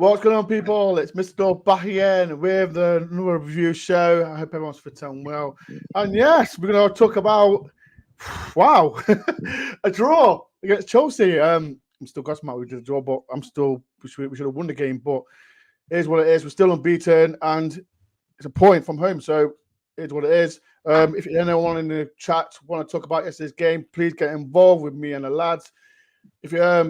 What's going on, people? It's Mr. Dore back again with the another review show. I hope everyone's fit and well. And yes, we're going to talk about, wow, a draw against Chelsea. I'm still got some out with the draw, but we should have won the game. But it is what it is. We're still unbeaten, and it's a point from home. So it's what it is. If anyone in the chat want to talk about yesterday's game, please get involved with me and the lads. If you're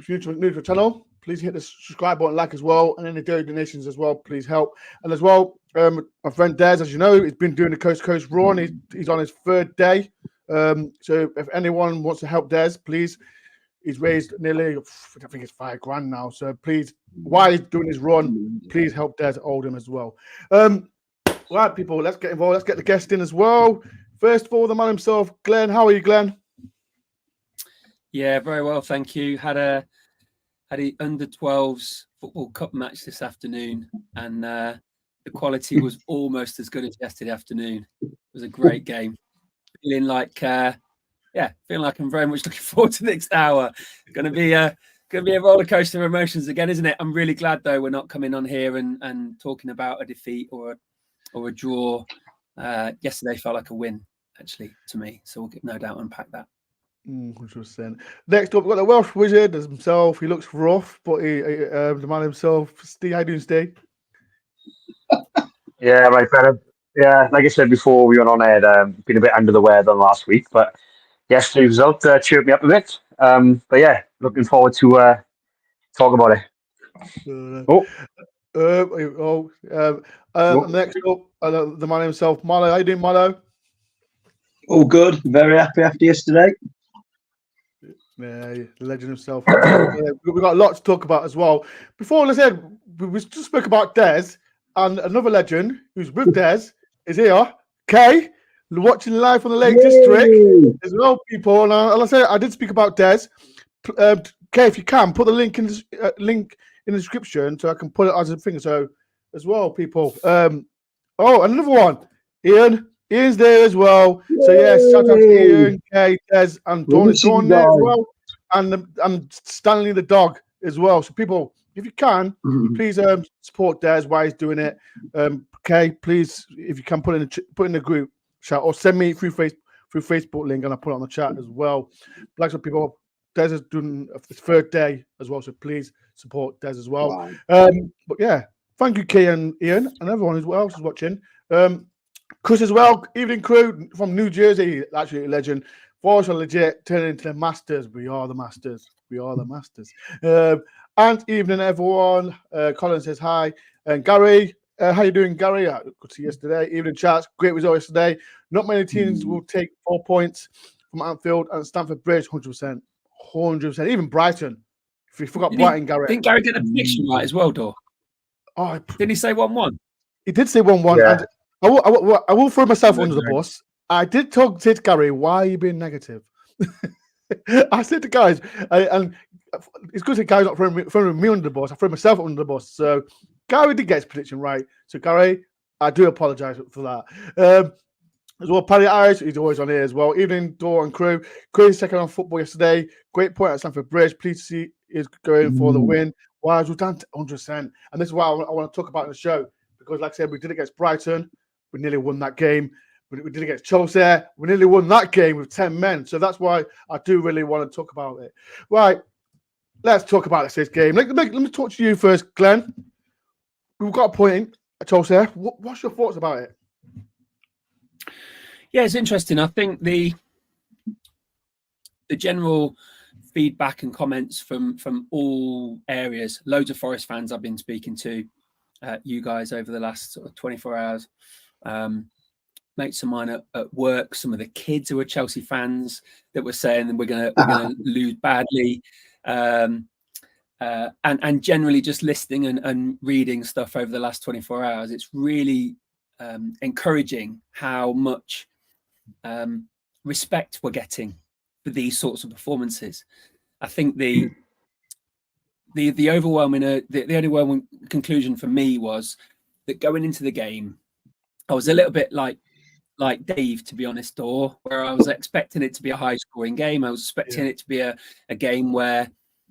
new to the channel, please hit the subscribe button, like as well, and any donations as well. Please help. And as well, my friend Des, as you know, he's been doing the Coast to Coast run. He's on his third day. So if anyone wants to help Des, please. He's raised nearly, I think it's $5,000 now. So please, while he's doing his run, please help Des Oldham as well. Right, people, let's get involved. Let's get the guest in as well. First of all, the man himself, Glenn. How are you, Glenn? Yeah, very well, thank you. Had a under 12s football cup match this afternoon, and the quality was almost as good as yesterday afternoon. It was a great game. Feeling like I'm very much looking forward to the next hour. Going to be a roller coaster of emotions again, isn't it? I'm really glad though we're not coming on here and talking about a defeat or a draw. Yesterday felt like a win actually to me, so we'll no doubt unpack that. 100%. Next up, we've got the Welsh Wizard himself. He looks rough, but the man himself, Steve. How you doing, Steve? Yeah, right, better. Yeah, like I said before, we went on air. Been a bit under the weather than last week, but yesterday's result cheered me up a bit. But yeah, looking forward to talk about it. Next up, the man himself, Marlo. How you doing, Marlo? All good. Very happy after yesterday. Yeah, the legend himself. We've got a lot to talk about as well. Before, let's say we just spoke about Des, and another legend who's with Des is here. Kay, watching live from the Lake District as well, people. And I say I did speak about Des. Kay, if you can, put the link in the description so I can put it as a thing. So as well, people. Another one, Ian. Ian's there as well. So yes, shout out to Ian, Kay, Des, and Dawn is Dawn there as well. And Stanley the dog as well. So people, if you can, please support Des while he's doing it. Kay, please, if you can put in the group chat or send me through Facebook link and I'll put it on the chat as well. Like some people, Des is doing his third day as well. So please support Des as well. Wow. But yeah, thank you, Kay and Ian, and everyone else is watching. Chris as well, evening crew from New Jersey, actually a legend. Forest are legit, turning into the masters. We are the masters. We are the masters. And evening, everyone. Colin says hi. And Gary, how you doing, Gary? Good to see you yesterday. Evening chats, great result yesterday. Not many teams will take 4 points from Anfield and Stamford Bridge, 100%. 100%. Even Brighton. If you forgot Brighton, Gary. Didn't Gary get the prediction right as well, Dore? Oh, didn't he say 1-1? He did say 1-1. Yeah. And I will throw myself under the bus. I did talk to Gary, why are you being negative? I said to guys, and it's good that Gary's not throwing me under the bus. I threw myself under the bus. So Gary did get his prediction right. So Gary, I do apologise for that. As well, Paddy Irish, he's always on here as well. Evening, Dore and crew. Crazy second on football yesterday. Great point at Stamford Bridge. Please see is going for the win. Wow, we've done 100%. And this is why I want to talk about in the show. Because like I said, we did it against Brighton. We nearly won that game. We did it against Chelsea. We nearly won that game with 10 men. So that's why I do really want to talk about it. Right. Let's talk about this game. Let me talk to you first, Glenn. We've got a point at Chelsea. What's your thoughts about it? Yeah, it's interesting. I think the general feedback and comments from all areas, loads of Forest fans I've been speaking to, you guys over the last sort of 24 hours, mates of mine at work, some of the kids who are Chelsea fans that were saying that we're gonna lose badly, and generally just listening and reading stuff over the last 24 hours. It's really encouraging how much respect we're getting for these sorts of performances. I think the overwhelming conclusion for me was that going into the game, I was a little bit like Dave, to be honest, Dore, where I was expecting it to be a high-scoring game. I was expecting it to be a game where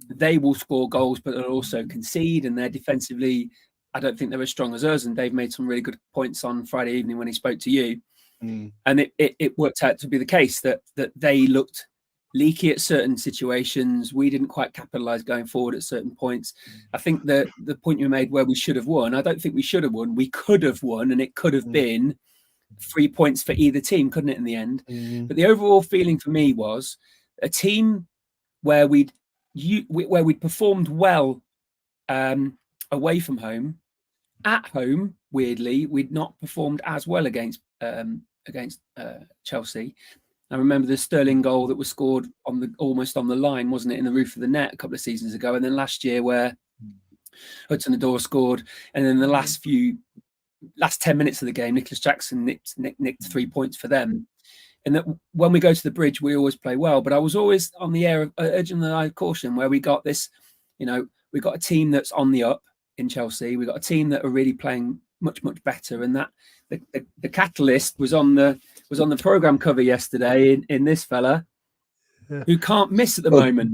they will score goals, but they'll also concede, and they're defensively, I don't think they're as strong as us. And Dave made some really good points on Friday evening when he spoke to you. And it worked out to be the case that they looked leaky at certain situations. We didn't quite capitalise going forward at certain points. I think the point you made where we should have won, I don't think we should have won. We could have won, and it could have been 3 points for either team, couldn't it, in the end? But the overall feeling for me was a team where we'd performed well away from home. At home, weirdly, we'd not performed as well against Chelsea. I remember the Sterling goal that was scored almost on the line, wasn't it, in the roof of the net a couple of seasons ago, and then last year where Hudson-Odoi scored, and then the last 10 minutes of the game, Nicholas Jackson nicked 3 points for them. And that when we go to the bridge, we always play well. But I was always on the air of urging the eye of caution, where we got this, we got a team that's on the up in Chelsea. We got a team that are really playing much better, and that the catalyst was on the program cover yesterday in this fella who can't miss at the moment.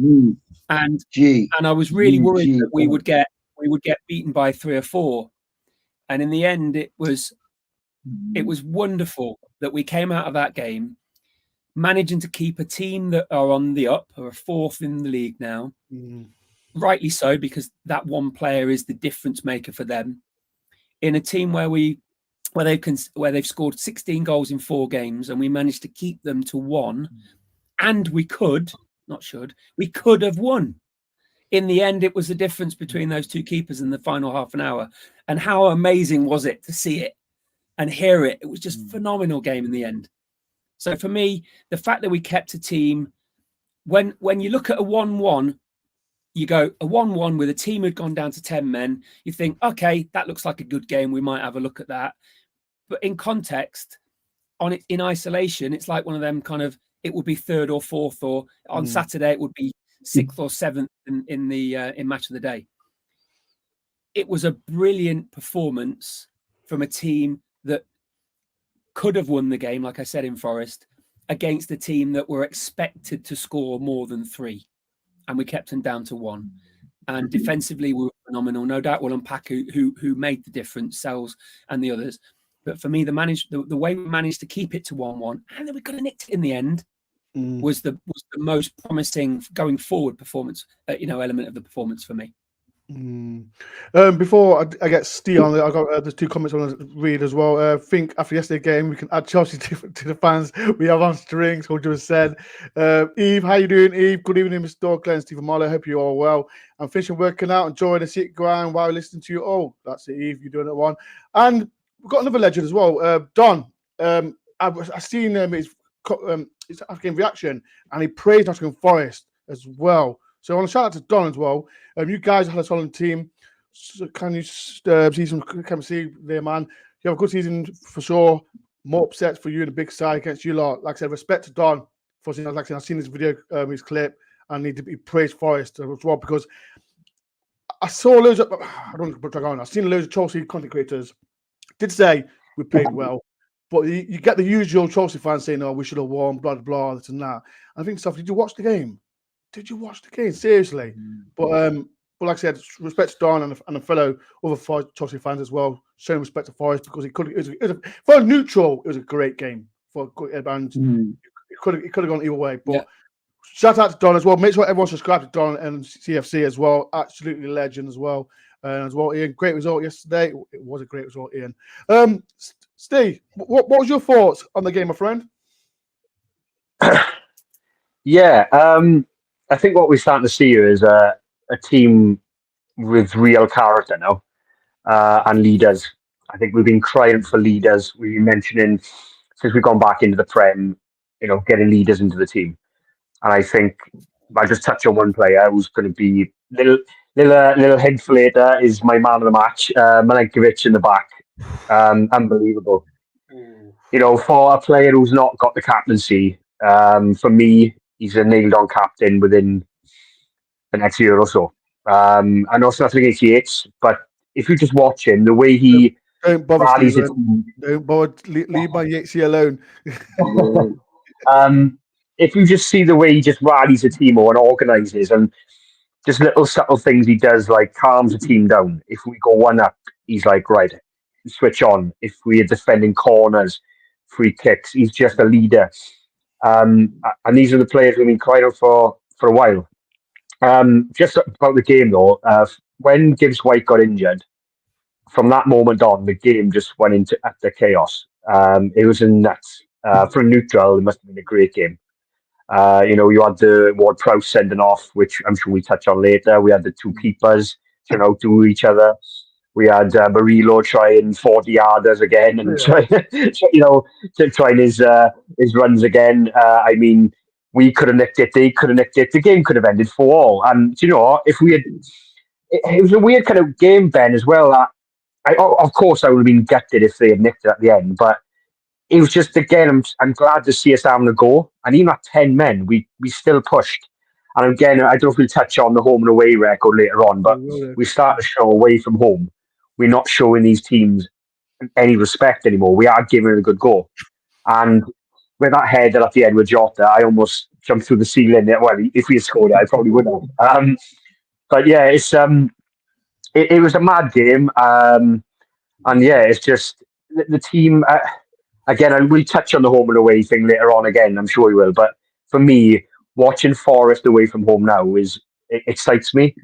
And I was really worried that we would get beaten by 3 or 4. And in the end, it was wonderful that we came out of that game managing to keep a team that are on the up, or are 4th in the league now. Rightly so, because that one player is the difference maker for them. In a team where they've scored 16 goals in 4 games, and we managed to keep them to 1, and we could have won. In the end, it was the difference between those 2 keepers in the final half an hour. And how amazing was it to see it and hear it? It was just a phenomenal game in the end. So for me, the fact that we kept a team, when you look at a 1-1, you go a 1-1 with a team who'd gone down to 10 men, you think, okay, that looks like a good game. We might have a look at that. But in context, in isolation, it's like one of them kind of, it would be 3rd or 4th, or on Saturday, it would be 6th or 7th in match of the day. It was a brilliant performance from a team that could have won the game, like I said, in Forest, against a team that were expected to score more than 3. And we kept them down to 1. And defensively, we were phenomenal. No doubt we'll unpack who made the difference, Sells and the others. But for me, the way we managed to keep it to 1-1, and then we could have nicked it in the end, was the most promising going forward performance, element of the performance for me. Before I get Steve on, I got there's 2 comments I want to read as well. I think after yesterday's game, we can add Chelsea to the fans. We have on strings, 100%. Eve, how you doing, Eve? Good evening, Mr. Dore, Glenn, Stephen Marlowe. Hope you're all well. I'm finishing working out, enjoying the seat ground while listening to you. Oh, that's it, Eve. You're doing it one. And we've got another legend as well, Don. I've seen his game reaction, and he praised Nottingham Forest as well. So I want to shout out to Don as well. You guys had a solid team. So can you see some chemistry there, man? You have a good season for sure. More upsets for you in the big side against you lot. Like I said, respect to Don. Like I said, I've seen his video, his clip, and need to be praised Forest as well, because I saw loads of, I don't know what I've seen loads of Chelsea content creators did say we played well, but you get the usual Chelsea fans saying, "Oh, we should have won," blah blah, this and that. I think stuff. Did you watch the game? Seriously? But like I said, respect to Don and a fellow other Chelsea fans as well, showing respect to Forest, because for neutral, it was a great game for a good band. It could have gone either way. But shout out to Don as well. Make sure everyone subscribe to Don and CFC as well. Absolutely legend as well. As well, Ian. Great result yesterday. It was a great result, Ian. Steve, what was your thoughts on the game, my friend? I think what we're starting to see here is a team with real character now, and leaders. I think we've been crying for leaders. We've been mentioning since we've gone back into the Prem, getting leaders into the team. And I think I'll just touch on one player who's going to be little hint for later is my man of the match, Milenkovic in the back. Unbelievable. For a player who's not got the captaincy, for me, he's a nailed-on captain within the next year or so. I know it's nothing against Yates, but if you just watch him, the way he rallies his team... Don't bother, leave my Yates alone. If you just see the way he just rallies a team or organises, and just little subtle things he does, like calms the team down. If we go 1-up, he's like, right, switch on. If we are defending corners, free kicks, he's just a leader. And these are the players we've been crying out for a while. Just about the game, though, when Gibbs White got injured, from that moment on, the game just went into utter chaos. It was nuts. For a neutral, it must have been a great game. You had the Ward-Prowse sending off, which I'm sure we touch on later. We had the two keepers turn out to each other. We had Murillo trying 40-yarders again and trying his runs again. I mean, we could have nicked it. They could have nicked it. The game could have ended 4-4. And do you know what? If we had, it was a weird kind of game, Ben, as well. Of course, I would have been gutted if they had nicked it at the end, but it was just, again, I'm glad to see us having a go. And even at 10 men, we still pushed. And again, I don't know if we'll touch on the home and away record later on, but we start to show away from home. We're not showing these teams any respect anymore. We are giving it a good go. And with that header at the end with Jota, I almost jumped through the ceiling. Well, if we had scored it, I probably would have. But yeah, it was a mad game. And yeah, it's just the team... Again, we'll touch on the home and away thing later on again, I'm sure we will. But for me, watching Forest away from home now it excites me.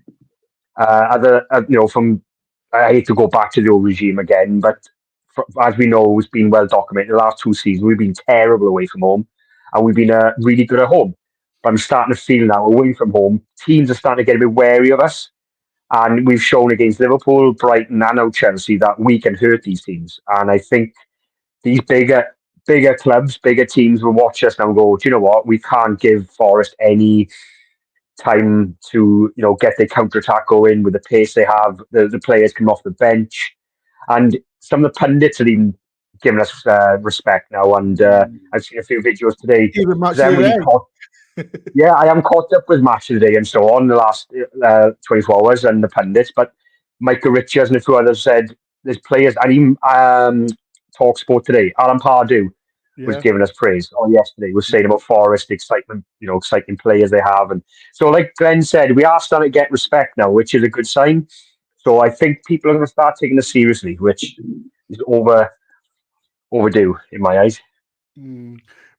I hate to go back to the old regime again, but as we know, it's been well documented. The last 2 seasons, we've been terrible away from home, and we've been really good at home. But I'm starting to feel now, away from home, teams are starting to get a bit wary of us. And we've shown against Liverpool, Brighton, and now Chelsea that we can hurt these teams. And I think these bigger clubs, bigger teams will watch us now and go, do you know what? We can't give Forest any time to, get their counter-attack going with the pace they have. The players come off the bench. And some of the pundits have even given us respect now. And I've seen a few videos today. Even Match of the Day. Yeah, I am caught up with Match of the Day and so on the last 24 hours and the pundits. But Micah Richards and a few others said there's players, and even Talk Sport today, Alan Pardew was giving us praise. Yesterday was saying about Forest excitement, exciting players they have, and so like Glenn said, we are starting to get respect now, which is a good sign. So I think people are going to start taking us seriously, which is overdue in my eyes.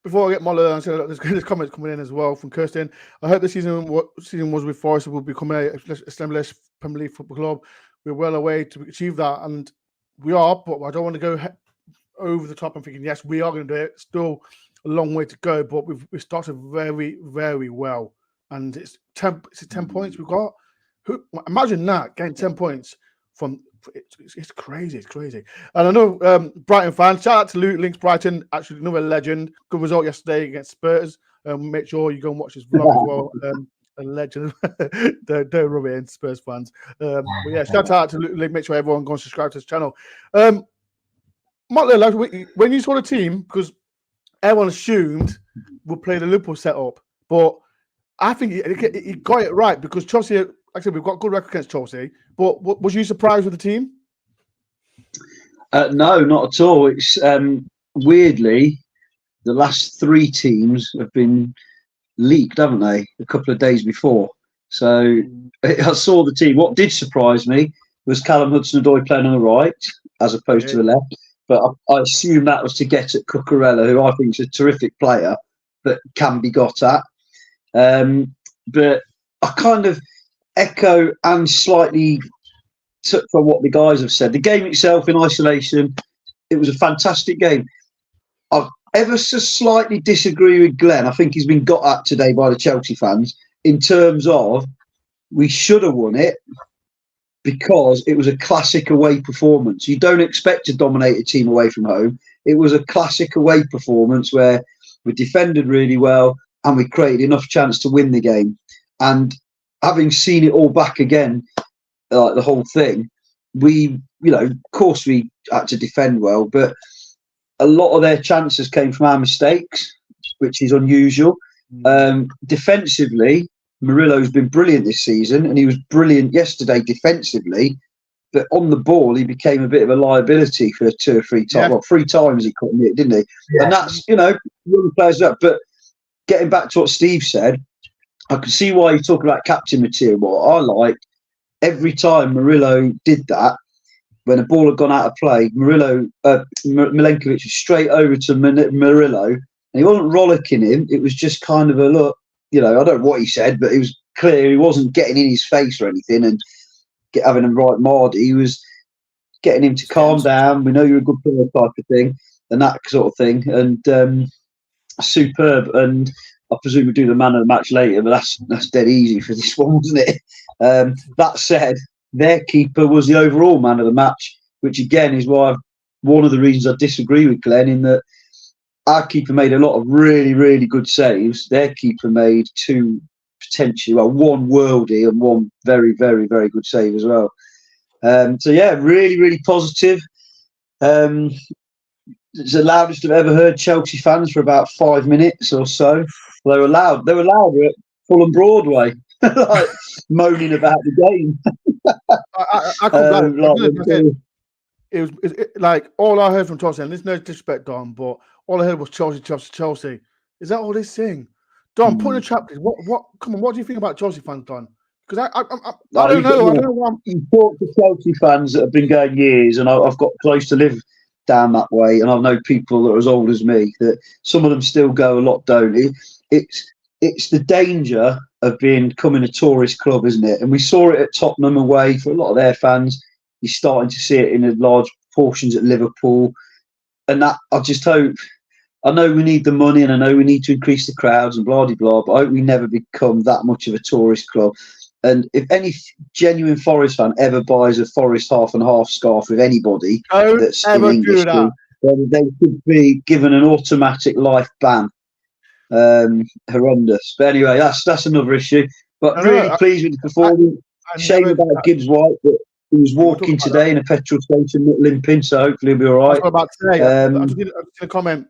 Before I get Moller, there's comments coming in as well from Kirsten. I hope the season was with Forest will become a established Premier League football club. We're well away to achieve that, and we are. But I don't want to go over the top. I'm thinking, yes, we are going to do it. Still a long way to go, but we've started very, very well. And it's 10 points we've got. Imagine that, getting 10 points from... It's crazy. It's crazy. And I know Brighton fans, shout out to Luke Links Brighton, actually another legend. Good result yesterday against Spurs. Make sure you go and watch his vlog as well. A legend. don't rub it in, Spurs fans. But yeah, shout out to Luke Link. Make sure everyone go and subscribe to his channel. When you saw the team, because everyone assumed we'll play the Liverpool setup, but I think he got it right, because Chelsea, like I said, we've got good record against Chelsea, but was you surprised with the team? No, not at all. It's weirdly, the last 3 teams have been leaked, haven't they, a couple of days before. So I saw the team. What did surprise me was Callum Hudson-Odoi playing on the right as opposed to the left. But I assume that was to get at Cucurella, who I think is a terrific player that can be got at. But I kind of echo and slightly took from what the guys have said. The game itself in isolation, it was a fantastic game. I ever so slightly disagree with Glenn. I think he's been got at today by the Chelsea fans in terms of we should have won it, because it was a classic away performance. You don't expect to dominate a team away from home. It was a classic away performance where we defended really well and we created enough chance to win the game. And having seen it all back again, like the whole thing, of course we had to defend well, but a lot of their chances came from our mistakes, which is unusual. Defensively, Murillo's been brilliant this season, and he was brilliant yesterday defensively. But on the ball, he became a bit of a liability for 2 or 3 times. Yeah. Well, 3 times he caught it, didn't he? Yeah. And that's, young players up. But getting back to what Steve said, I could see why you talk about captain material. What I like, every time Murillo did that, when a ball had gone out of play, Milenkovic was straight over to Murillo, and he wasn't rollicking him. It was just kind of a look. I don't know what he said, but it was clear he wasn't getting in his face or anything and having him right Mardy. He was getting him to calm down. We know you're a good player type of thing, and that sort of thing. And superb. And I presume we do the man of the match later, but that's dead easy for this one, wasn't it? That said, their keeper was the overall man of the match, which again is why one of the reasons I disagree with Glenn, in that our keeper made a lot of really, really good saves. Their keeper made two potentially, one worldy and one very, very, very good save as well. So yeah, really, really positive. It's the loudest I've ever heard Chelsea fans for about 5 minutes or so. They were loud. They were louder at Fulham Broadway, like moaning about the game. I could it was like all I heard from Chelsea, and there's no disrespect, Don, but all I heard was Chelsea, Chelsea, Chelsea. Is that all they sing? Don, put in the chat, please. What? Come on, what do you think about Chelsea fans, Don? Because I don't know. I don't know why. You talk to Chelsea fans that have been going years, and I've got close to live down that way, and I know people that are as old as me that some of them still go a lot, don't it? It's the danger of becoming a tourist club, isn't it? And we saw it at Tottenham away for a lot of their fans. You're starting to see it in large portions at Liverpool, and that I just hope. I know we need the money, and I know we need to increase the crowds and blah blah blah. But I hope we never become that much of a tourist club. And if any genuine Forest fan ever buys a Forest half and half scarf with anybody that's in English school, then they should be given an automatic life ban. Horrendous. But anyway, that's another issue. But pleased with the performance. Shame about Gibbs White, but he was walking today in a petrol station, not limping, so hopefully he'll be all right. I was about to say, I'm just going to comment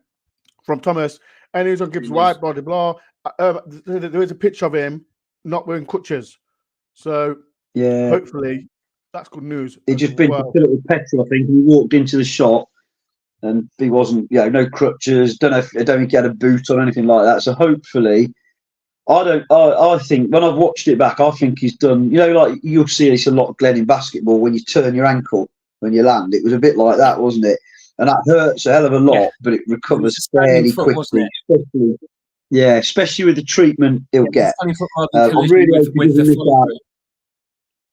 from Thomas. And he's on Gibbs White, blah, blah, blah. There is a picture of him not wearing crutches. So yeah, hopefully that's good news. He'd just been to fill it with petrol, I think, and he walked into the shop and he wasn't, no crutches. I don't think he had a boot or anything like that. So hopefully, I think when I've watched it back, I think he's done, like you'll see this a lot, Glenn, in basketball, when you turn your ankle when you land. It was a bit like that, wasn't it? And that hurts a hell of a lot, but it recovers fairly quickly. Especially with the treatment he'll get. I really hope he doesn't miss out.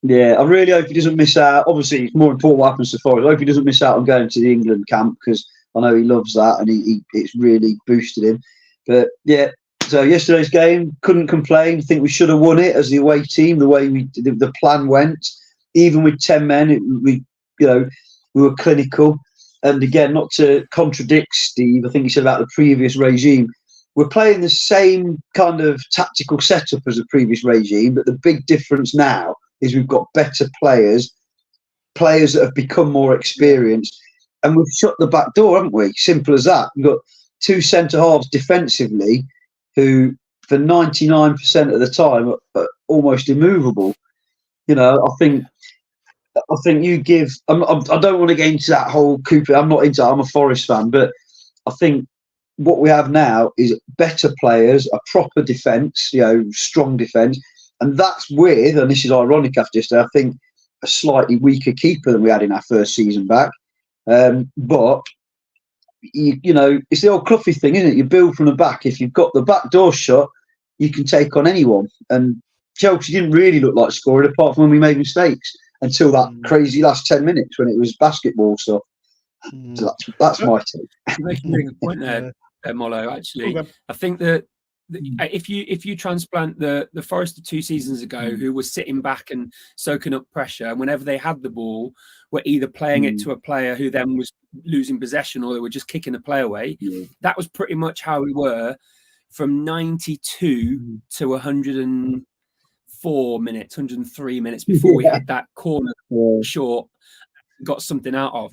Yeah, I really hope he doesn't miss out. Obviously, it's more important what happens to Forest. I hope he doesn't miss out on going to the England camp, because I know he loves that, and it's really boosted him. But yeah, so yesterday's game, couldn't complain. I think we should have won it as the away team. The way the plan went, even with 10 men, we were clinical. And again, not to contradict Steve, I think he said about the previous regime, we're playing the same kind of tactical setup as the previous regime, but the big difference now is we've got better players that have become more experienced, and we've shut the back door, haven't we? Simple as that. We've got two centre-halves defensively who, for 99% of the time, are almost immovable. I think you give... I don't want to get into that whole Cooper. I'm not into that. I'm a Forest fan, but I think what we have now is better players, a proper defence, strong defence, and that's with, and this is ironic after yesterday, I think a slightly weaker keeper than we had in our first season back. But it's the old Cloughie thing, isn't it? You build from the back. If you've got the back door shut, you can take on anyone. And Chelsea didn't really look like scoring, apart from when we made mistakes, until that crazy last 10 minutes when it was basketball stuff. So that's my take. You're making a really good point there, Molo. Actually, I think that if you transplant the Forest of 2 seasons ago, who was sitting back and soaking up pressure, and whenever they had the ball, were either playing it to a player who then was losing possession, or they were just kicking the play away. That was pretty much how we were from 92 to 104 minutes, 103 minutes before we had that corner short, got something out of.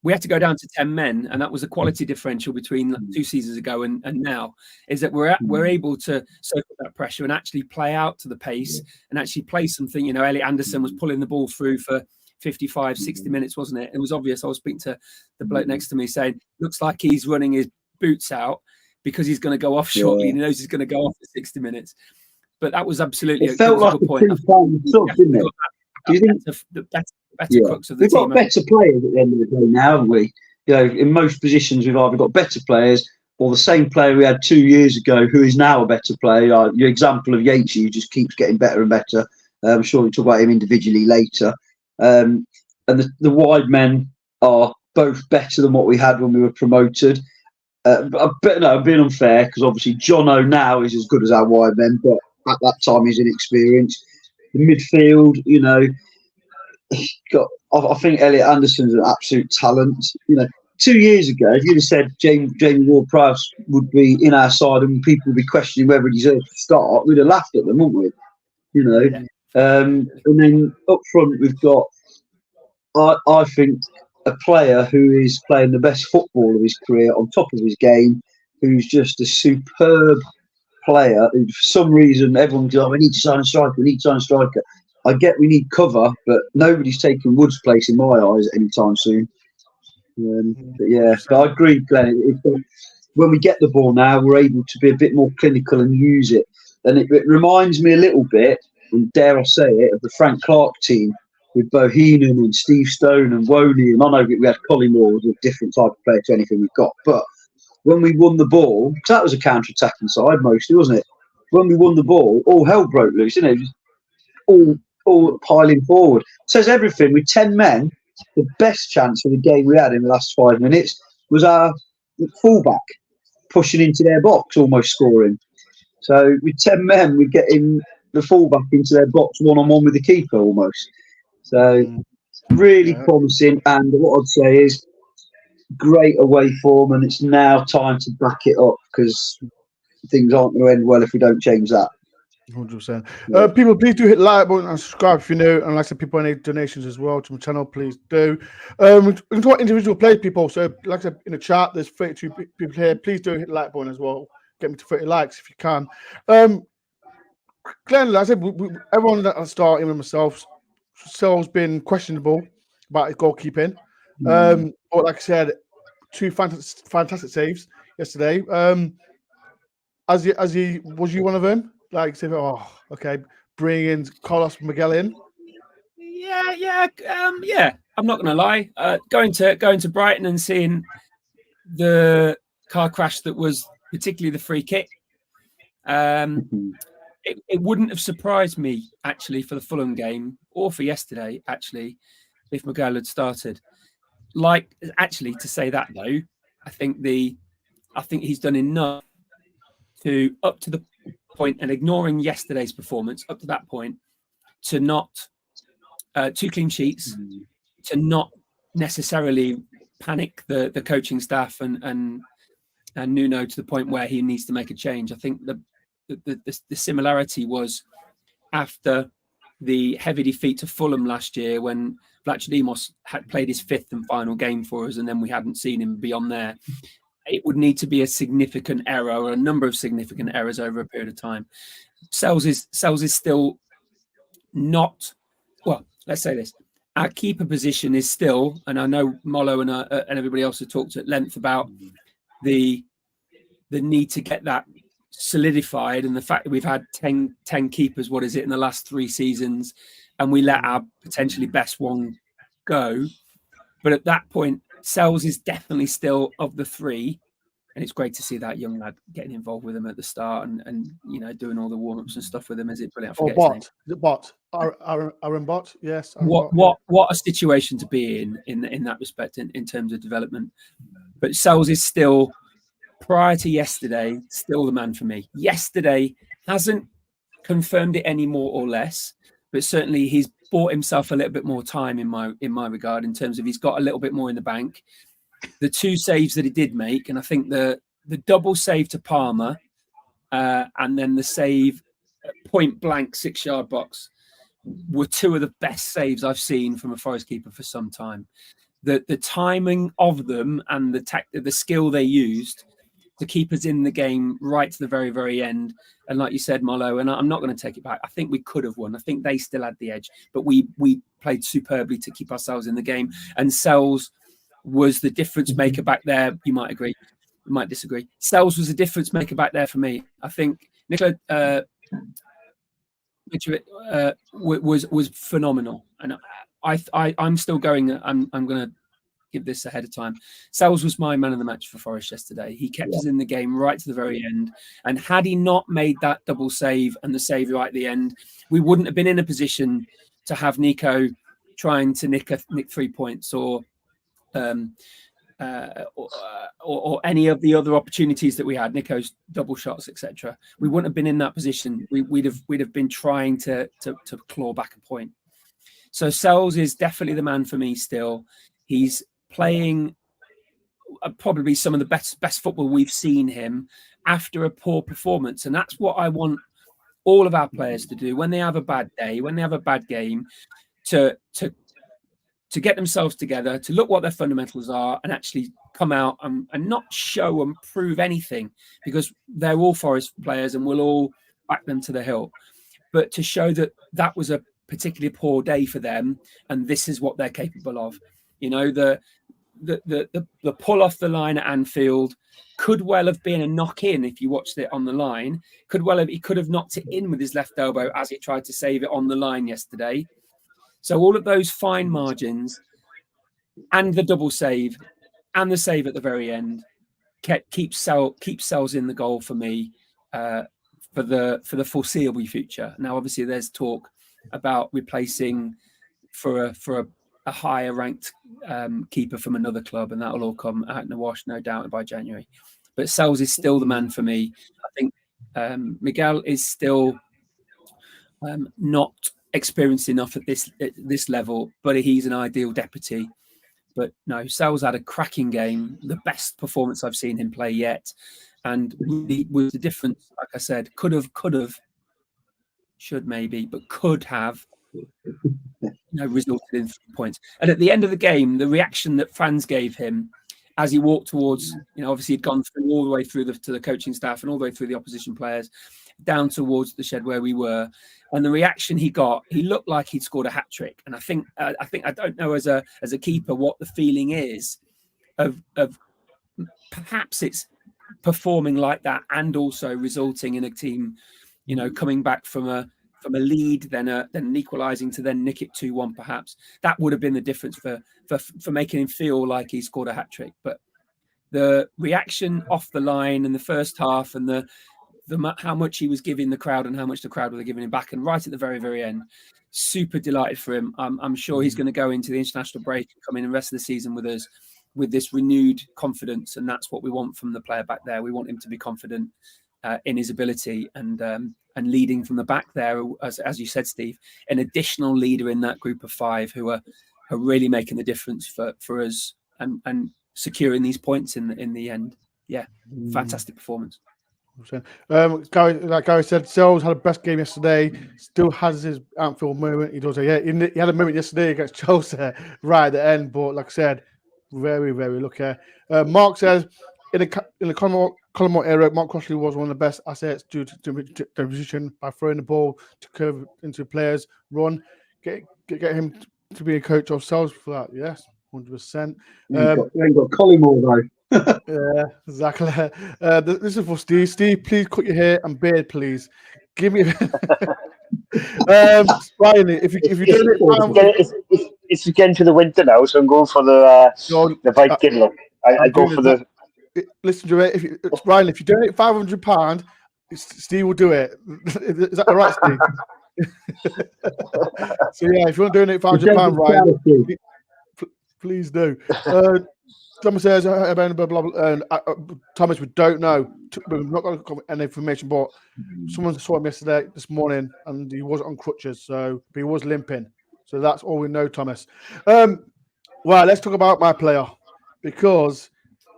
We had to go down to 10 men, and that was a quality differential between 2 seasons ago and now, is that we're able to soak up that pressure and actually play out to the pace and actually play something. Elliot Anderson was pulling the ball through for 55, 60 minutes, wasn't it? It was obvious. I was speaking to the bloke next to me saying, looks like he's running his boots out because he's going to go off shortly. He knows he's going to go off for 60 minutes. but that was absolutely It felt like a good a point. two-time sub, didn't it? Do you think the better yeah. crux of the We've team? got better players at the end of the day now, haven't we? You know, in most positions, we've either got better players or the same player we had 2 years ago who is now a better player. Your example of Yates, who just keeps getting better and better. I'm sure we'll talk about him individually later. And the wide men are both better than what we had when we were promoted. But no, I'm being unfair because obviously Jono now is as good as our wide men, but at that time he's inexperienced. The midfield, you know, I think Elliot Anderson's an absolute talent. You know, 2 years ago, if you'd have said Jamie Ward-Prowse would be in our side and people would be questioning whether he deserved to start, we'd have laughed at them, wouldn't we? You know, and then up front we've got, I think, a player who is playing the best football of his career on top of his game, who's just a superb player. Who, for some reason, everyone goes, "Oh, we need to sign a striker. We need to sign a striker." I get we need cover, but nobody's taking Wood's place in my eyes anytime soon. But yeah, but I agree, Glenn. When we get the ball now, we're able to be a bit more clinical and use it. And it reminds me a little bit, and dare I say it, of the Frank Clark team with Boheenan and Steve Stone and Woney. And I know we had Collymore, was a different type of player to anything we've got. But when we won the ball, because that was a counter-attacking side mostly, wasn't it? When we won the ball, all hell broke loose, didn't it? All piling forward. Says everything. With 10 men, the best chance of the game we had in the last 5 minutes was our fullback pushing into their box, almost scoring. So with 10 men, we're getting the fullback into their box one-on-one with the keeper almost. So really promising. And what I'd say is great away form, and it's now time to back it up because things aren't going to end well if we don't change that. 100%. People, please do hit the like button and subscribe if you're new. And like I said, people any donations as well to my channel, please do. We can talk individual play people. So, like I said, in the chat, there's 32 people here. Please do hit the like button as well. Get me to 30 likes if you can. Glenn, like I said, everyone that I start, even myself, Sel's been questionable about his goalkeeping. But like I said, 2 fantastic saves yesterday. Was you one of them? Like, say, oh, okay, bring in Carlos Miguel in. Yeah. I'm not going to lie. Going to Brighton and seeing the car crash that was particularly the free kick. It wouldn't have surprised me actually for the Fulham game or for yesterday actually if Miguel had started. Like actually to say that though, I think he's done enough to up to the point and ignoring yesterday's performance up to that point to not 2 clean sheets, to not necessarily panic the coaching staff and Nuno to the point where he needs to make a change. I think the similarity was after the heavy defeat to Fulham last year when Vlachodimos had played his 5th and final game for us and then we hadn't seen him beyond there. It would need to be a significant error or a number of significant errors over a period of time. Sells is still not, well, let's say this. Our keeper position is still, and I know Molo and everybody else have talked at length about the need to get that solidified and the fact that we've had 10 keepers, what is it, in the last 3 seasons, and we let our potentially best one go. But at that point, Sells is definitely still of the 3, and it's great to see that young lad getting involved with him at the start and you know doing all the warm-ups and stuff with him. Is it brilliant? Or Bot? Is it Bot? Aaron Bot? Yes. What a situation to be in that respect in terms of development. But Sells is still, prior to yesterday, still the man for me. Yesterday hasn't confirmed it any more or less, but certainly he's bought himself a little bit more time in my regard in terms of he's got a little bit more in the bank. The 2 saves that he did make, and I think the double save to Palmer and then the save point blank 6-yard box were 2 of the best saves I've seen from a Forest keeper for some time. The timing of them and the skill they used to keep us in the game right to the very, very end. And like you said, Molo, and I'm not going to take it back, I think we could have won. I think they still had the edge, but we played superbly to keep ourselves in the game. And Sells was the difference maker back there. You might agree, you might disagree. Sells was the difference maker back there for me. I think Nicola was phenomenal, and I'm still going. I'm going to give this ahead of time. Sells was my man of the match for Forest yesterday. He kept us in the game right to the very end, and had he not made that double save and the save right at the end, we wouldn't have been in a position to have Nico trying to nick 3 points or any of the other opportunities that we had, Nico's double shots, etc. We wouldn't have been in that position. We'd have been trying to claw back a point. So Sells is definitely the man for me still. He's playing probably some of the best football we've seen him after a poor performance, and that's what I want all of our players to do when they have a bad day, when they have a bad game, to get themselves together, to look what their fundamentals are, and actually come out and not show and prove anything, because they're all Forest players and we'll all back them to the hilt. But to show that that was a particularly poor day for them, and this is what they're capable of. You know, the pull off the line at Anfield could well have been a knock in if you watched it on the line. He could have knocked it in with his left elbow as he tried to save it on the line yesterday. So all of those fine margins and the double save and the save at the very end keep Sells in the goal for me for the foreseeable future. Now, obviously, there's talk about replacing for a higher ranked keeper from another club, and that will all come out in the wash, no doubt, by January. But Sells is still the man for me. I think Miguel is still not experienced enough at this level, but he's an ideal deputy. But no, Sells had a cracking game, the best performance I've seen him play yet, and really was the difference. Like I said, could have, should maybe, but could have, resulted in 3 points. And at the end of the game, the reaction that fans gave him as he walked towards, obviously he'd gone through all the way through to the coaching staff and all the way through the opposition players, down towards the shed where we were, and the reaction he got, he looked like he'd scored a hat trick. And I think I don't know as a keeper what the feeling is of perhaps it's performing like that and also resulting in a team, coming back from a lead, then equalising to then nick it 2-1. Perhaps that would have been the difference for making him feel like he scored a hat trick. But the reaction off the line in the first half and how much he was giving the crowd and how much the crowd were giving him back, and right at the very, very end, super delighted for him. I'm sure he's going to go into the international break and come in the rest of the season with us with this renewed confidence, and that's what we want from the player back there. We want him to be confident in his ability and leading from the back there, as you said, Steve, an additional leader in that group of 5 who are really making the difference for us and securing these points in the end. Yeah, fantastic performance. Like Gary said, Sells had a best game yesterday. Still has his Anfield moment. He does. He had a moment yesterday against Chelsea right at the end. But like I said, very, very lucky. Mark says in the Colmore era, Mark Crossley was one of the best assets due to the position by throwing the ball to curve into players' run. Get him to be a coach of Sells for that. Yes, 100%. You ain't got Collymore though. Yeah, exactly. This is for Steve. Steve, please cut your hair and beard, please. Give me. Ryan, if you it's getting to the winter now, so I'm going for the Viking look. I go for the. Listen to it. Ryan, if you donate £500, Steve will do it. Is that all right, Steve? So yeah, if you want to donate £500, Ryan, please do. Thomas says, Thomas, we don't know. We're not going to comment any information, but someone saw him this morning, and he was on crutches, but he was limping. So that's all we know, Thomas. Well, let's talk about my player, because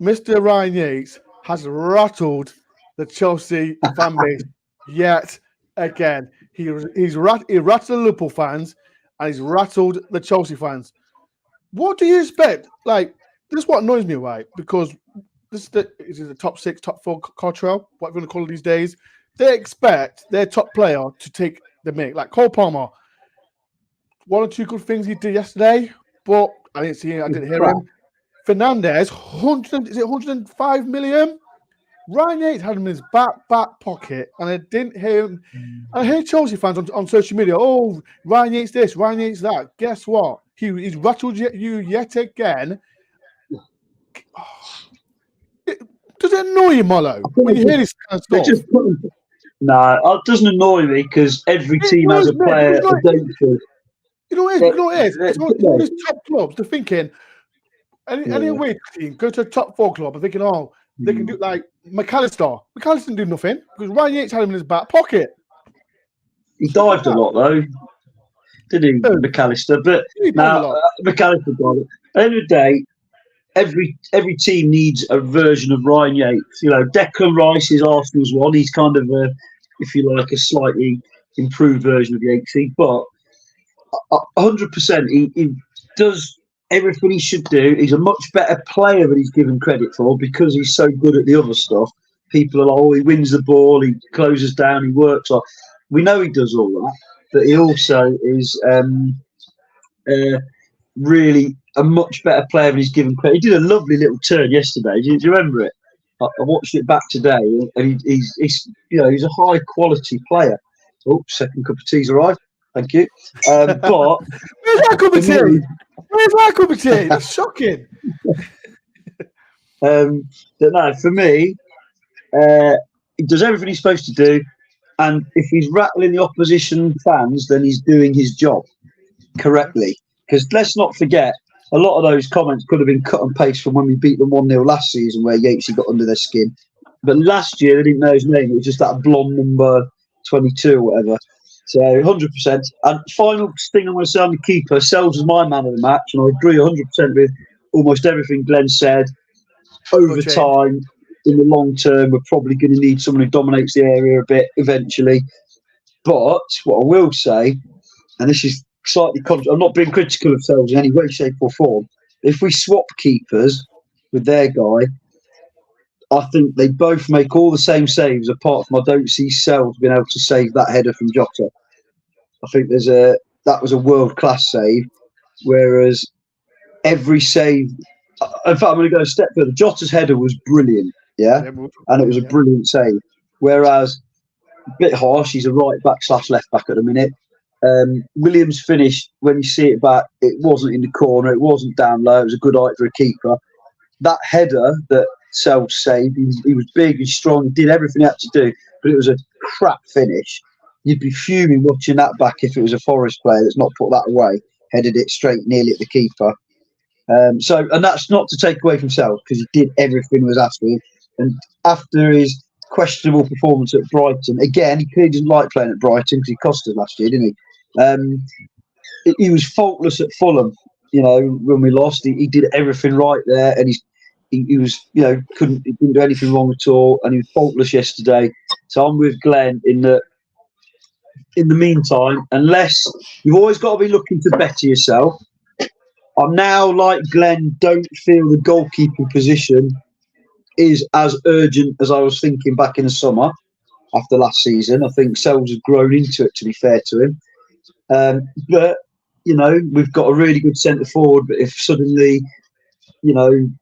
Mr. Ryan Yates has rattled the Chelsea fan base yet again. He rattled the Liverpool fans, and he's rattled the Chelsea fans. What do you expect? This is what annoys me, right? Because this is the top 6, top 4 cartel, whatever you want to call it these days. They expect their top player to take the mick. Like Cole Palmer, 1 or 2 good things he did yesterday, but I didn't see him. I didn't hear him. Fernandez, 105 million. Ryan Yates had him in his back pocket, and I didn't hear him. I hear Chelsea fans on social media, oh, Ryan Yates this, Ryan Yates that. Guess what? He's rattled you yet again. Does it annoy you, Mollo, when you hear this kind of stuff? No, it doesn't annoy me because every team has a player. You know what it is? It's all these top clubs. They're thinking, any away team, go to a top 4 club, and thinking, oh, they can do like McAllister. McAllister didn't do nothing because Ryan Yates had him in his back pocket. He dived a lot, though, didn't he, McAllister? But now, McAllister got it. At the end of the day, every team needs a version of Ryan Yates. You know, Declan Rice is Arsenal's one. He's kind of if you like, a slightly improved version of Yatesy, but 100% he does everything he should do. He's a much better player than he's given credit for because he's so good at the other stuff. People are like, oh, he wins the ball, he closes down, he works on. We know he does all that, but he also is really a much better player than he's given credit. He did a lovely little turn yesterday. Do you remember it? I watched it back today, and he's a high quality player. Oh, second cup of tea's arrived. Thank you. But where's that cup of tea? Where's that cup of tea? That's shocking. But no, for me, he does everything he's supposed to do, and if he's rattling the opposition fans, then he's doing his job correctly. Because let's not forget, a lot of those comments could have been cut and paste from when we beat them 1-0 last season, where Yatesy got under their skin. But last year, they didn't know his name. It was just that blonde number 22 or whatever. So 100%. And final thing I'm going to say on the keeper, Sells is my man of the match, and I agree 100% with almost everything Glenn said. Over time, in the long term, we're probably going to need someone who dominates the area a bit eventually. But what I will say, and this is slightly I'm not being critical of Sells in any way, shape or form. If we swap keepers with their guy, I think they both make all the same saves, apart from I don't see Sells being able to save that header from Jota. I think that was a world-class save, whereas every save... In fact, I'm going to go a step further. Jota's header was brilliant, and it was a brilliant save. Whereas, a bit harsh, he's a right-back/left back at the minute. Williams' finish, when you see it back, it wasn't in the corner, it wasn't down low, it was a good height for a keeper. That header that Sells saved, he was big and strong, he did everything he had to do, but it was a crap finish. You'd be fuming watching that back if it was a Forest player that's not put that away, headed it straight nearly at the keeper. And that's not to take away from Sells, because he did everything he was asked of him. And after his questionable performance at Brighton, again, he clearly didn't like playing at Brighton because he cost us last year, didn't he? He was faultless at Fulham. You know, when we lost, he did everything right there, and he was, he didn't do anything wrong at all, and he was faultless yesterday. So I'm with Glenn in that. In the meantime, unless you've always got to be looking to better yourself. I'm now like Glenn. Don't feel the goalkeeping position is as urgent as I was thinking back in the summer after last season. I think Sells has grown into it, to be fair to him. But, we've got a really good centre forward. But if suddenly, Erling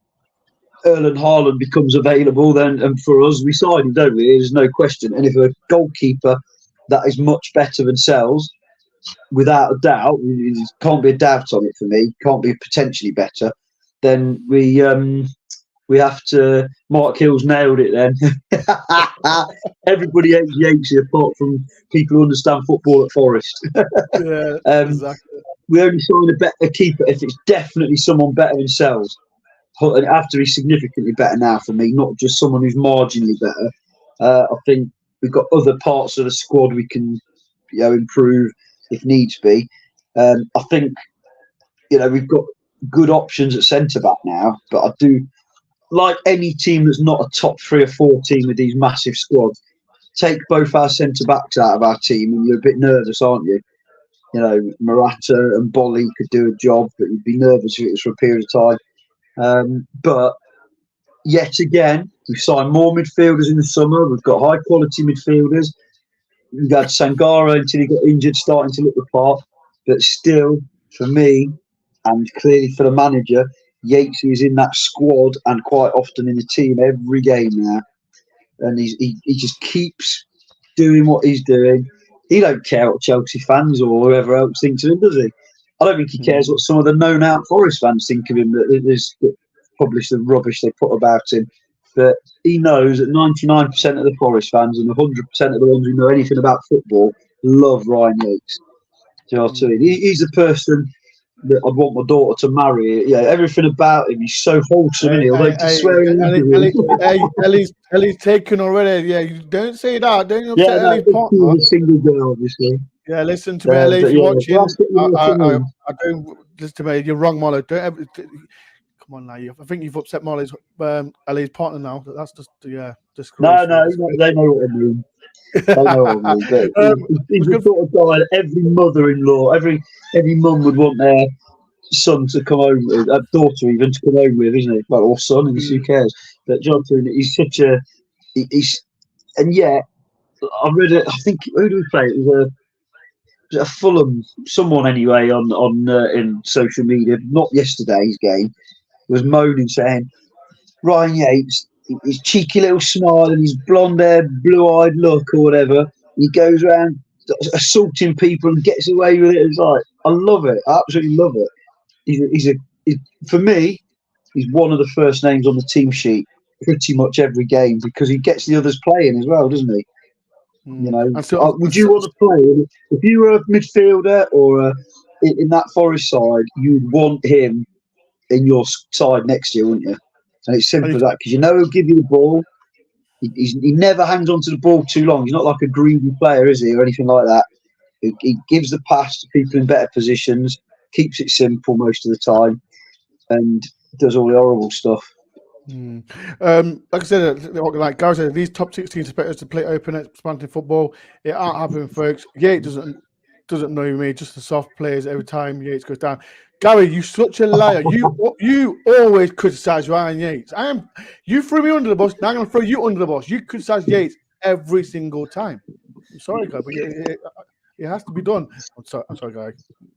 Haaland becomes available, then and for us, we sign him, don't we? There's no question. And if a goalkeeper that is much better than Sells, without a doubt, there can't be a doubt on it for me, can't be potentially better, then we have to. Mark Hill's nailed it then. Everybody hates Yates apart from people who understand football at Forest. Exactly. We only sign a better keeper if it's definitely someone better than Sells. And after he's significantly better now for me, not just someone who's marginally better. I think we've got other parts of the squad we can improve if needs be. I think we've got good options at centre back now, but I do like any team that's not a top 3 or 4 team with these massive squads. Take both our centre backs out of our team, and you're a bit nervous, aren't you? Morata and Bolly could do a job, but you'd be nervous if it was for a period of time. But yet again, we've signed more midfielders in the summer. We've got high quality midfielders. We've had Sangara until he got injured, starting to look the part. But still, for me, and clearly for the manager, Yates is in that squad and quite often in the team every game now. and he just keeps doing what he's doing. He don't care what Chelsea fans or whoever else thinks of him, does he? I don't think he cares what some of the known-out Forest fans think of him that publish the rubbish they put about him. But he knows that 99% of the Forest fans and 100% of the ones who know anything about football love Ryan Yates. Do you know what I mean? He's the person that I'd want my daughter to marry. Yeah, everything about him, he's so wholesome, isn't he? Although he's swearing. Ellie's taken already. Yeah, you don't say that. Don't upset Ellie's partner. He's a single girl, obviously. Yeah, listen to me, Ellie. If you're watching, I don't listen to me. You're wrong, Molly. Don't ever. Come on now. I think you've upset Molly's Ellie's partner now. That's just No, they know what I mean. They know what I mean. But he's the sort of guy that every mother-in-law, every mum would want their son to come home with, a daughter even to come home with, isn't it? Well, or son, and who cares? But Jonathan, he's such a, and yet I read it. I think who do we play? It was a Fulham, someone anyway on in social media, not yesterday's game, was moaning saying Ryan Yates, his cheeky little smile and his blonde hair, blue-eyed look or whatever, he goes around assaulting people and gets away with it. It's like, I love it. I absolutely love it. He's for me, he's one of the first names on the team sheet pretty much every game because he gets the others playing as well, doesn't he? You know, would you want to play if you were a midfielder or in that Forest side? You'd want him in your side next year, wouldn't you? And it's simple as that because you know he'll give you the ball. He never hangs on to the ball too long. He's not like a greedy player, is he, or anything like that. He gives the pass to people in better positions, keeps it simple most of the time, and does all the horrible stuff. Like I said, like Gary said, these top 16 expect us to play open, expanding football. It ain't happening, folks. Yates doesn't know me. Just the soft players every time Yates goes down. Gary, you such a liar. You always criticise Ryan Yates. You threw me under the bus. Now I'm going to throw you under the bus. You criticise Yates every single time. I'm sorry, guy, but it has to be done. I'm sorry, guy.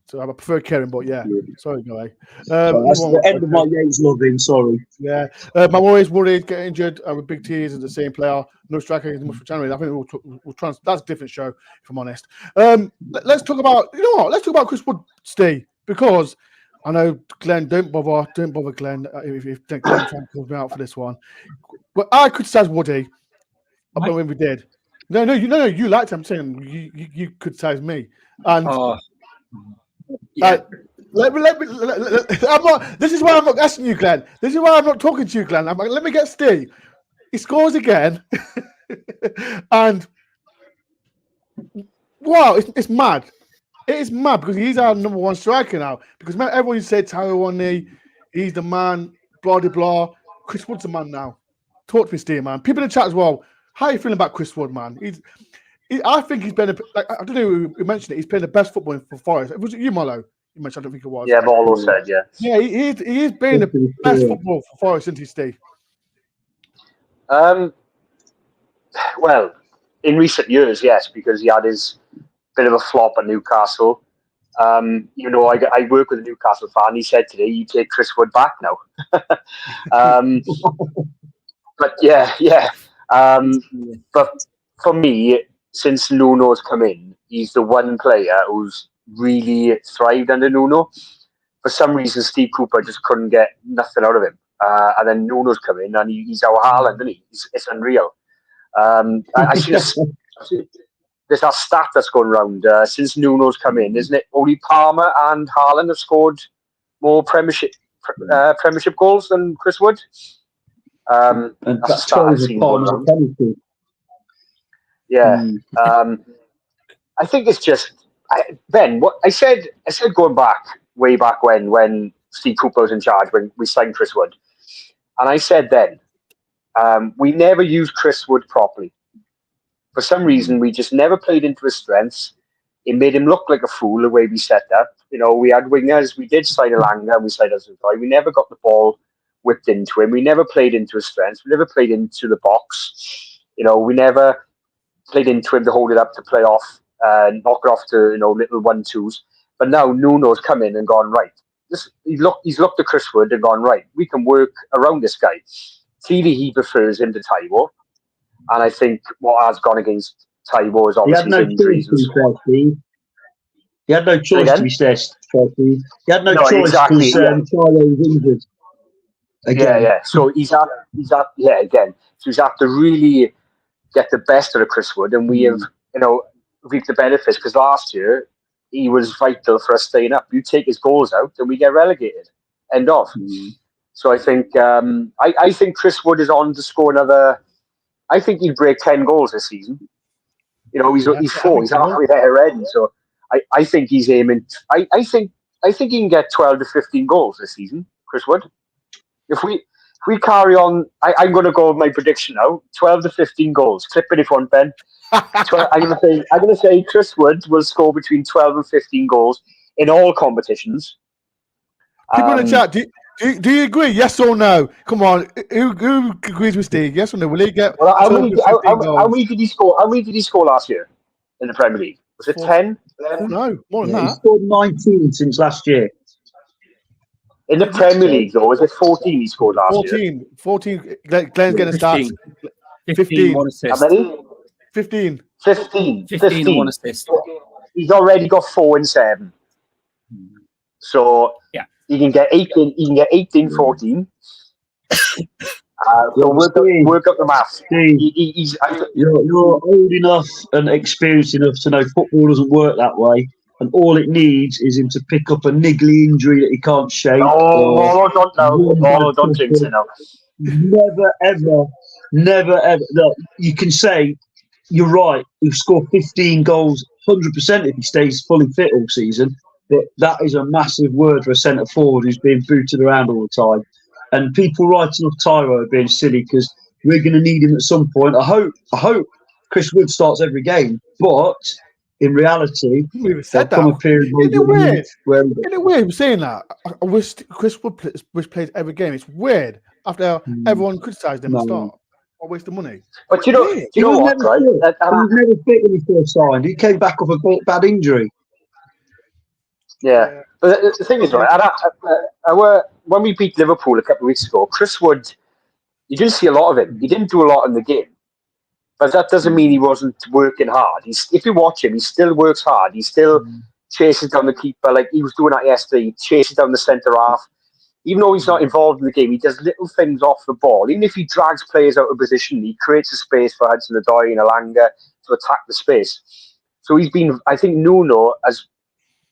So I prefer Karen, but yeah, sorry, guy. That's the end of my Yates loving. Sorry. Yeah, I'm always worried getting injured. With Big T is the same player. No striker is much for January. I think we'll try. That's a different show, if I'm honest. Let's talk about. You know what? Let's talk about Chris Wood, Steve, because I know Glenn. Don't bother, Glenn. If Glenn trying to call me out for this one, but I criticise Woody. I when we did. No, you liked him. I'm saying you criticise me, and let me. I'm not. This is why I'm not asking you, Glenn. This is why I'm not talking to you, Glenn. I'm like, let me get Steve. He scores again, and wow, it's mad. It is mad because he's our number one striker now. Because everyone said Taiwanese, he's the man. Blah blah blah. Chris Wood's the man now. Talk to me, Steve, man. People in the chat as well. How are you feeling about Chris Wood, man? I think he's been I don't know who mentioned it. He's playing the best football for Forest. Was it you, Marlo? You mentioned. I don't think it was. Yeah, Marlo said, yeah. Yeah, he is playing the best football for Forest, isn't he, Steve? Well, in recent years, yes, because he had his bit of a flop at Newcastle. I work with a Newcastle fan. He said today, you take Chris Wood back now. But yeah. But for me, since Nuno's come in, he's the one player who's really thrived under Nuno. For some reason, Steve Cooper just couldn't get nothing out of him. And then Nuno's come in, and he's our Haaland, isn't he? It's unreal. I see there's a stat that's going around since Nuno's come in, isn't it? Only Palmer and Haaland have scored more Premiership goals than Chris Wood. And that's that 12 is Palmer's penalty. Yeah. I think it's just Ben. What I said going way back when Steve Cooper was in charge, when we signed Chris Wood, and I said then we never used Chris Wood properly. For some reason, we just never played into his strengths. It made him look like a fool the way we set up. We had wingers. We did sign Elanga and we signed Azukai. We never got the ball whipped into him. We never played into his strengths. We never played into the box. We never played into him to hold it up to play off, knock it off to little 1-2s. But now Nuno's come in and gone right. He's looked at Chris Wood and gone right. We can work around this guy. Clearly, he prefers him to Taiwo. And I think what has gone against Taiwo is He had obviously no his injuries. choice to be fair, Steve. He had no choice to be fair, Steve. He had no choice because Taiwo was injured. Again. Yeah. So he's at again. So he's had to really get the best out of Chris Wood, and we have, reaped the benefits because last year he was vital for us staying up. You take his goals out, and we get relegated. End of. So I think I think Chris Wood is on to score another. I think he'll break 10 goals this season. He's 4. He's halfway there already. So I think he's aiming. I think he can get 12 to 15 goals this season, Chris Wood. If we carry on, I'm going to go with my prediction now: 12 to 15 goals. Clip it if you want, Ben. I'm going to say Chris Wood will score between 12 and 15 goals in all competitions. People in the chat, do you agree? Yes or no? Come on, who agrees with Steve? Yes or no? Will he get? Well, how many did he score? How many did he score last year in the Premier League? Was it 10? No, more than that. He scored 19 since last year. In the Premier League, though, was it 14 he scored last year? 14. Glenn's getting a start. 15 one assist. How many? 15. 15 one assist. He's already got 4 and 7. So yeah, he can get 18. He can get 18, 14. So work up the maths. You're old enough and experienced enough to know football doesn't work that way, and all it needs is him to pick up a niggly injury that he can't shake. Don't jinx it now. Never ever. Look, you can say you're right. He'll score 15 goals, 100% if he stays fully fit all season. But that is a massive word for a centre forward who's being booted around all the time. And people writing off Taiwo are being silly because we're going to need him at some point. I hope Chris Wood starts every game, but in reality, we've said that. Isn't it weird saying that? I wish Chris Wood plays every game. It's weird after everyone criticised him at the start. I waste the money. But you know what, right? He was never fit when he first signed. He came back off a bad injury. Yeah. But the thing is, right, when we beat Liverpool a couple of weeks ago, Chris Wood, you didn't see a lot of him. He didn't do a lot in the game. But that doesn't mean he wasn't working hard. If you watch him, he still works hard. He still chases down the keeper like he was doing that yesterday. He chases down the centre half. Even though he's not involved in the game, he does little things off the ball. Even if he drags players out of position, he creates a space for Hudson-Odoi and Alanga to attack the space. So he's been, I think Nuno,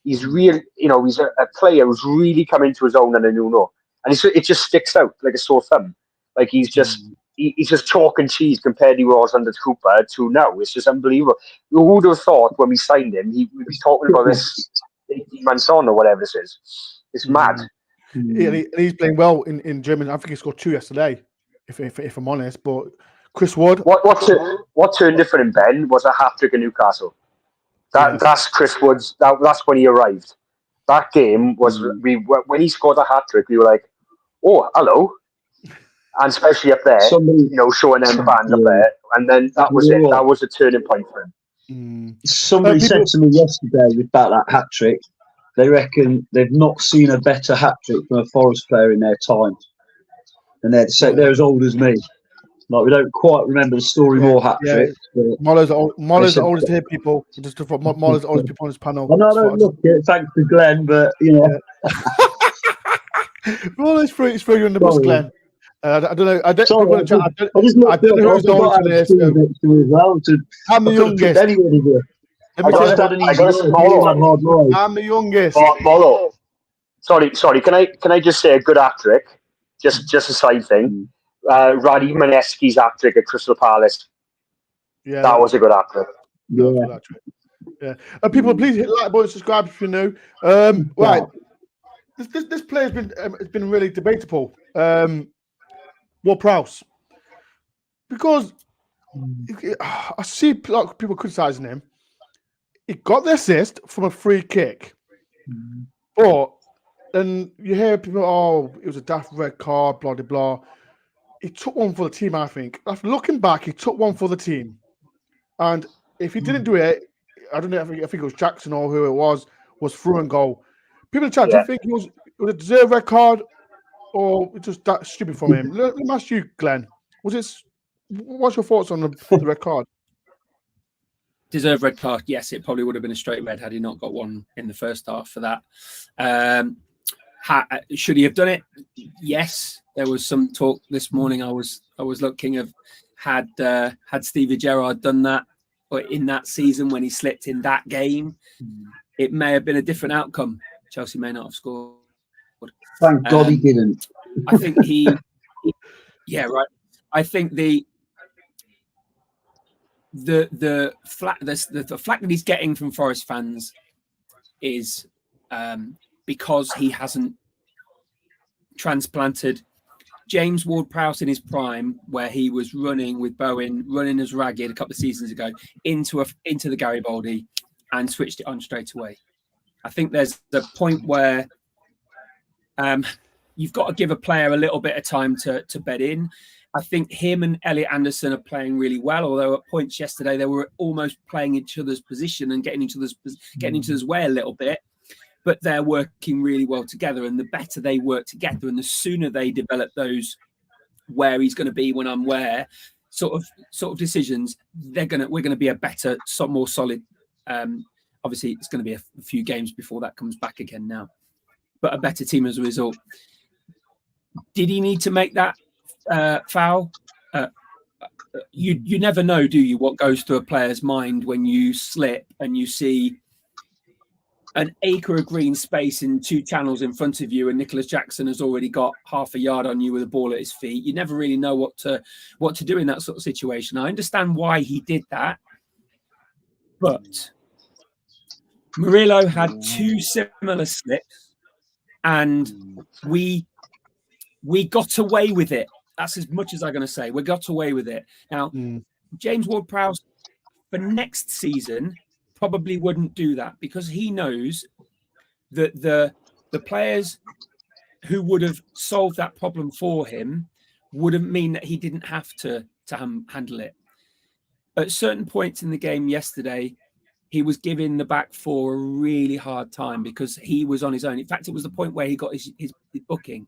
he's real, he's a player who's really come into his own under Nuno. And it just sticks out like a sore thumb. Like he's just chalk and cheese compared to he was under Cooper to now. It's just unbelievable. Who would have thought when we signed him, he would be talking about this 18 months on or whatever this is. It's mad. Yeah, he's playing well in Germany. I think he scored 2 yesterday, if I'm honest. But Chris Wood, what turned different in Ben was a hat trick in Newcastle. That's Chris Wood's. That's when he arrived. That game was when he scored a hat trick. We were like, "Oh, hello," and especially up there, showing them fans up there. And then that was it. That was a turning point for him. Somebody said to me yesterday about that hat trick. They reckon they've not seen a better hat trick from a Forest player in their time, and they're as old as me. Like we don't quite remember the Storymore hat trick. Mollo's the oldest here, people. Just for Mollo's the oldest people on this panel. I know I don't look it. Thanks to Glenn, but Mollo's throw you in the bus, Glenn. I don't know. I don't know who's the oldest here. I'm the youngest. I'm the youngest. Mollo. Sorry. Can I just say a good hat trick? Just a side thing. Radi Maneski's hat trick at Crystal Palace. Yeah, that was a good hat trick. Yeah. People, please hit like button, subscribe if you're new. Right. This player has been really debatable. Ward-Prowse, because I see people criticising him. He got the assist from a free kick, but then you hear people, it was a daft red card, blah, blah, blah. He took one for the team, I think. After looking back, he took one for the team. And if he didn't do it, I don't know, I think it was Jackson or who it was through and goal. People in the chat, do you think it was a deserved red card or just that stupid from him? Let me ask you, Glenn. Was it What's your thoughts on the red card? Deserved red card. Yes, it probably would have been a straight red had he not got one in the first half for that. Should he have done it? Yes. There was some talk this morning. I was looking of had Stevie Gerrard done that, or in that season when he slipped in that game, it may have been a different outcome. Chelsea may not have scored. Thank God he didn't. I think yeah, right. I think the flack that he's getting from Forest fans is because he hasn't transplanted James Ward-Prowse in his prime, where he was running with Bowen, running as ragged a couple of seasons ago, into the Garibaldi and switched it on straight away. I think there's the point where you've got to give a player a little bit of time to bed in. I think him and Elliot Anderson are playing really well, although at points yesterday they were almost playing each other's position and getting each other's way a little bit. But they're working really well together, and the better they work together, and the sooner they develop those where he's going to be when I'm where sort of decisions, we're going to be a better, more solid. Obviously, it's going to be a few games before that comes back again now, but a better team as a result. Did he need to make that foul? You never know, do you, what goes through a player's mind when you slip and you see an acre of green space in two channels in front of you, and Nicholas Jackson has already got half a yard on you with a ball at his feet. You never really know what to do in that sort of situation. I understand why he did that, but Murillo had two similar slips, and we got away with it. That's as much as I'm going to say. We got away with it. Now, James Ward-Prowse for next season probably wouldn't do that, because he knows that the players who would have solved that problem for him wouldn't mean that he didn't have to handle it. At certain points in the game yesterday, he was giving the back four a really hard time because he was on his own. In fact, it was the point where he got his booking.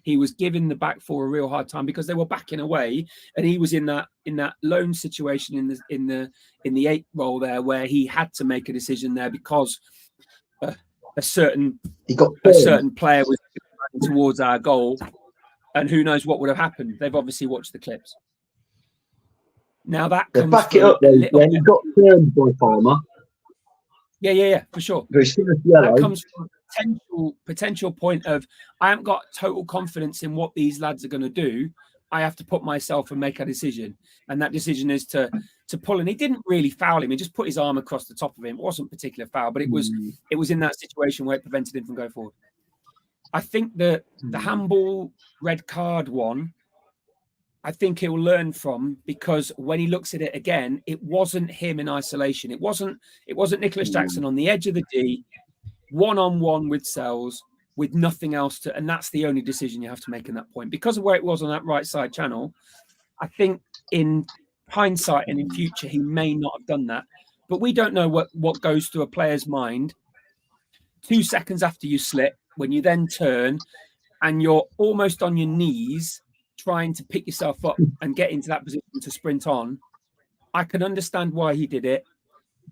He was giving the back four a real hard time because they were backing away, and he was in that lone situation in the 8 role there, where he had to make a decision there because a certain player was towards our goal, and who knows what would have happened. They've obviously watched the clips. Now that comes back it up then. When he got turned by Palmer. Yeah, for sure. That comes from a potential point of, I haven't got total confidence in what these lads are going to do. I have to put myself and make a decision. And that decision is to pull. And he didn't really foul him. He just put his arm across the top of him. It wasn't a particular foul, but it was in that situation where it prevented him from going forward. I think the handball red card one, I think he'll learn from, because when he looks at it again, it wasn't him in isolation. It wasn't Nicholas Jackson on the edge of the D, one-on-one with Sells, with nothing else to, and that's the only decision you have to make in that point. Because of where it was on that right side channel, I think in hindsight and in future, he may not have done that. But we don't know what goes through a player's mind 2 seconds after you slip, when you then turn and you're almost on your knees trying to pick yourself up and get into that position to sprint on. I can understand why he did it.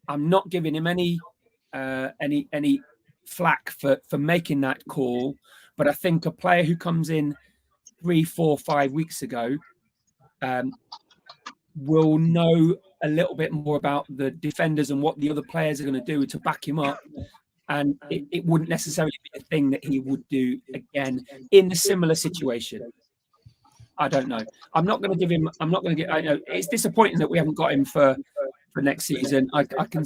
I'm not giving him any flack for making that call, but I think a player who comes in 3, 4, 5 weeks ago will know a little bit more about the defenders and what the other players are going to do to back him up. And it wouldn't necessarily be a thing that he would do again in a similar situation. I don't know. I'm not going to give him. I know it's disappointing that we haven't got him for next season. I can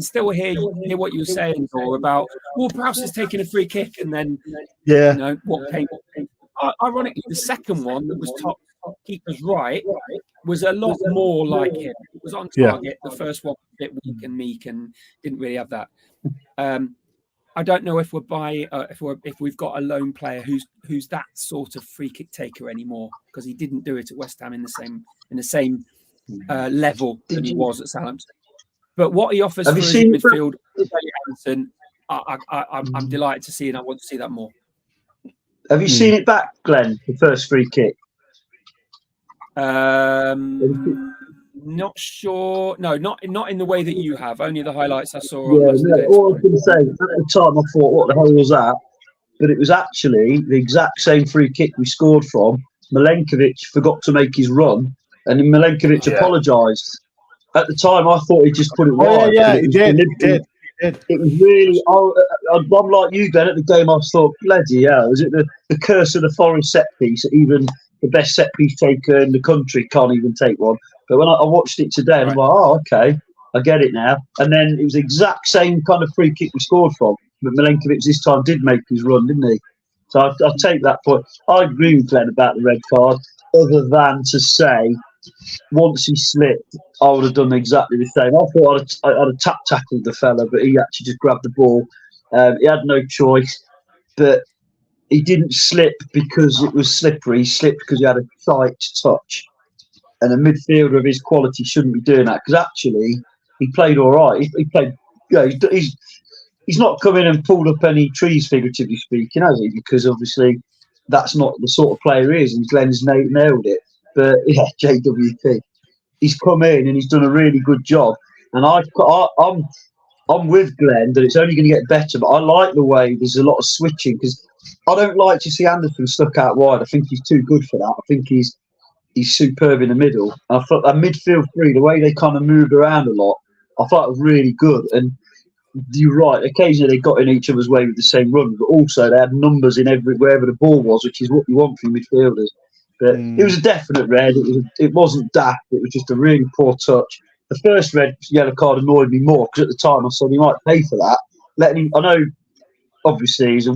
still hear what you were saying, Dore, about Ward-Prowse is taking a free kick, and then what came. Ironically, the second one that was top keeper's right was a lot more like him. It was on target. The first one was a bit weak and meek and didn't really have that. I don't know if if we've got a lone player who's that sort of free kick taker anymore, because he didn't do it at West Ham in the same level that he was at Southampton. But what he offers for his midfield, Anderson, I'm delighted to see, and I want to see that more. Have you seen it back, Glenn? The first free kick. Not sure. No, not in the way that you have. Only the highlights I saw on Yeah, Match no, Today. all I was going to say, at the time I thought, what the hell was that? But it was actually the exact same free kick we scored from. Milenkovic forgot to make his run, and then Milenkovic apologised. At the time, I thought he just put it wide. Yeah, but he was did. deliberate. It was really. I'm like you, Ben. At the game, I thought, bloody hell, is it the curse of the Forest set piece? That even the best set piece taker in the country can't even take one. But when I watched it today, and I'm like, oh, okay, I get it now. And then it was the exact same kind of free kick we scored from. But Milenkovic this time did make his run, didn't he? So I'll take that point. I agree with Glenn about the red card, other than to say, once he slipped, I would have done exactly the same. I thought I'd have tackled the fella, but he actually just grabbed the ball. He had no choice, but he didn't slip because it was slippery. He slipped because he had a tight touch. And a midfielder of his quality shouldn't be doing that, because actually he played all right. He played, he's not come in and pulled up any trees, figuratively speaking, has he? Because obviously that's not the sort of player he is, and Glenn's nailed it. But yeah, JWP, he's come in and he's done a really good job. And I'm with Glenn that it's only going to get better. But I like the way there's a lot of switching, because I don't like to see Anderson stuck out wide. I think he's too good for that. I think he's superb in the middle. And I thought that midfield three, the way they kind of moved around a lot, I thought it was really good. And you're right, occasionally they got in each other's way with the same run, but also they had numbers in wherever the ball was, which is what you want from midfielders. But it was a definite red. It wasn't daft. It was just a really poor touch. The first red yellow card annoyed me more, because at the time I said he might pay for that. I know, obviously he's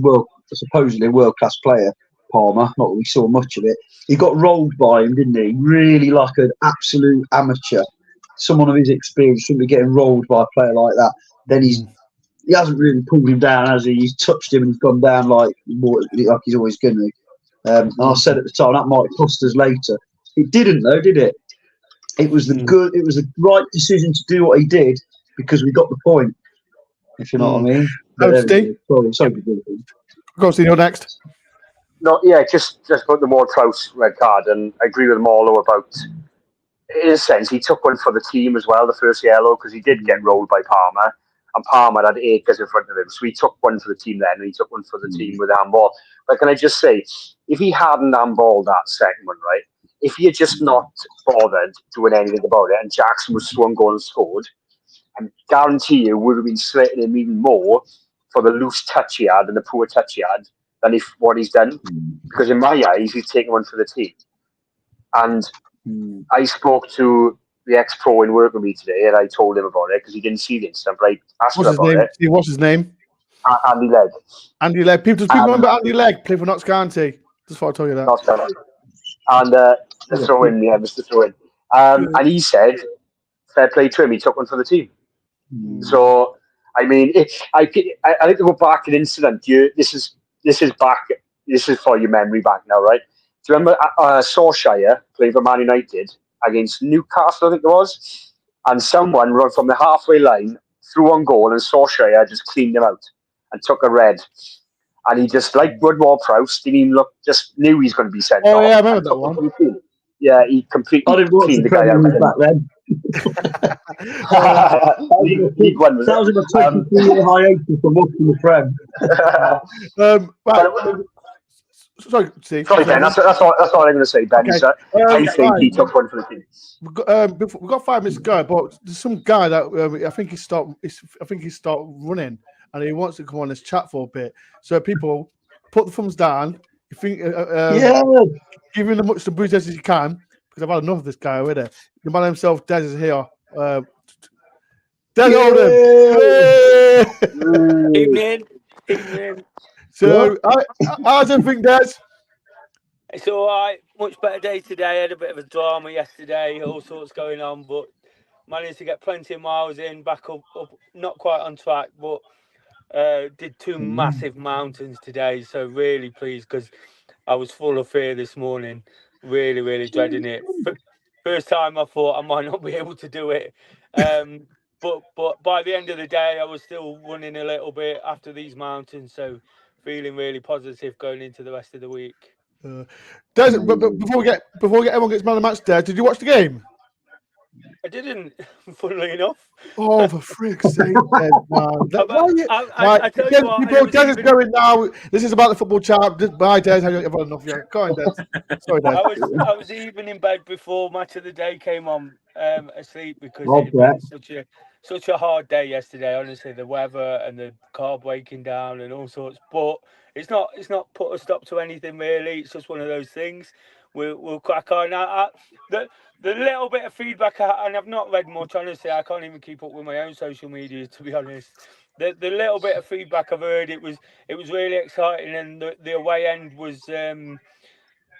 supposedly a world class player, Palmer. Not that we saw much of it. He got rolled by him, didn't he? Really like an absolute amateur. Someone of his experience shouldn't be getting rolled by a player like that. Then he hasn't really pulled him down, has he? He's touched him and he's gone down like he's always going to. And I said at the time that might cost us later. It didn't, though, did it? It was It was the right decision to do what he did, because we got the point. If you know what I mean. Steve, sorry. Go on, Steve, you're next. No, yeah, just about the Ward-Prowse red card, and I agree with Marlo about. In a sense, he took one for the team as well, the first yellow, because he did get rolled by Palmer, and Palmer had Akers in front of him. So he took one for the team then, and he took one for the team with the handball. But can I just say, if he hadn't handballed that second one, right, if he had just not bothered doing anything about it, and Jackson was swung goal and scored, I guarantee you would have been slating him even more for the loose touch he had and the poor touch he had than what he's done. Because in my eyes, he's taken one for the team. And I spoke to the ex-pro in work with me today, and I told him about it because he didn't see the incident. But I asked him about it. Steve, what's his name? Andy Legg. Andy Legg. People remember Andy Legg, play for Notts County. Just thought I'd tell you that. Notts County. And the throw-in, Mr. Throw-in. And he said, fair play to him, he took one for the team. So, I mean, I think to go back to the incident, this is for your memory back now, right? Do you remember Solskjaer playing for Man United against Newcastle, I think it was? And someone run from the halfway line, threw on goal, and Solskjaer just cleaned him out and took a red. And he just, like Ward-Prowse, didn't even look, just knew he's going to be sent off. Oh, yeah, I remember that one. Yeah, he completely cleaned the guy out. Back then. League One, was that was in a 23-year hiatus from watching the Prem. Sorry, Steve. Sorry, Ben. That's all I'm going to say, Ben. Okay. I think he took one for the team. We've got 5 minutes to go, but there's some guy that I think he start running, and he wants to come on this chat for a bit. So people, put the thumbs down. You think, give him as much boost as you can, because I've had enough of this guy already. The man himself, Des, is here. Des Oldham. Evening. So, how's everything, Des? It's all right. Much better day today. I had a bit of a drama yesterday, all sorts going on, but managed to get plenty of miles in, back up not quite on track, but did 2 massive mountains today. So really pleased, because I was full of fear this morning. Really, really dreading it. First time I thought I might not be able to do it. But by the end of the day, I was still running a little bit after these mountains. So feeling really positive going into the rest of the week. Des, but before we get everyone gets man of the match, Des, did you watch the game? I didn't, funnily enough. Oh, for frick's sake, Des, man. I tell you what, people, Des is going now. This is about the football chat. Bye, Des. I've had enough. Yeah. Go on, Des. Sorry, Des. I was even in bed before Match of the Day came on, asleep because Oh, it had been such a hard day yesterday. Honestly, the weather and the car breaking down and all sorts. But it's not put a stop to anything really. It's just one of those things. We'll crack on. The little bit of feedback, and I've not read much. Honestly, I can't even keep up with my own social media, to be honest. The little bit of feedback I've heard, it was really exciting, and the away end was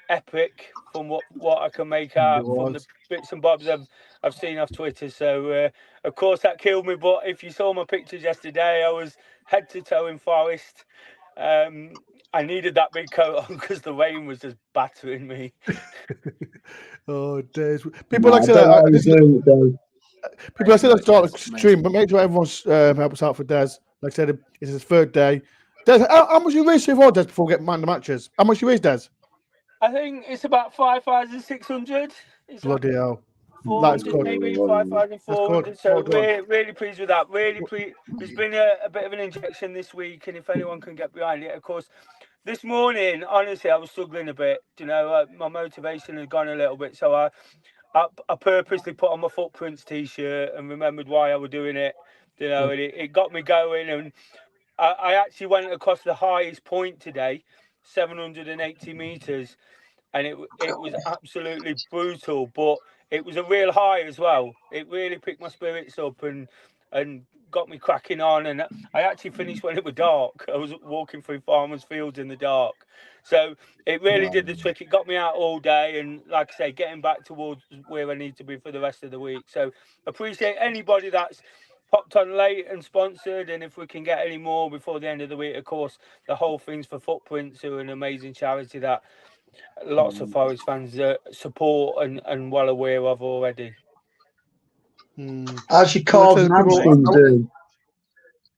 epic from what I can make out from the bits and bobs I've seen off Twitter. So of course that killed me. But if you saw my pictures yesterday, I was head to toe in Forest. I needed that big coat on because the rain was just battering me. Oh, Des. People like to say people say let's start the stream, but make sure everyone help us out for Des. Like I said, it's his third day. Des, how much you raised so far, Des, before we get man the matches? How much you raised, Des? I think it's about 5,600. Bloody hell. 400, maybe 5,400. So really pleased with that. Really pleased. There's been a bit of an injection this week, and if anyone can get behind it, of course. This morning, honestly, I was struggling a bit. You know, my motivation had gone a little bit. So I purposely put on my Footprints t-shirt and remembered why I was doing it. You know, and it got me going. And I actually went across the highest point today, 780 meters. And it was absolutely brutal, but it was a real high as well. It really picked my spirits up and got me cracking on. And I actually finished when it was dark. I was walking through farmers' fields in the dark. So it really did the trick. It got me out all day. And like I say, getting back towards where I need to be for the rest of the week. So appreciate anybody that's popped on late and sponsored. And if we can get any more before the end of the week, of course, the whole thing's for Footprints, who are an amazing charity that lots of Forest fans support and well aware of already. How's your calves and hamstrings doing?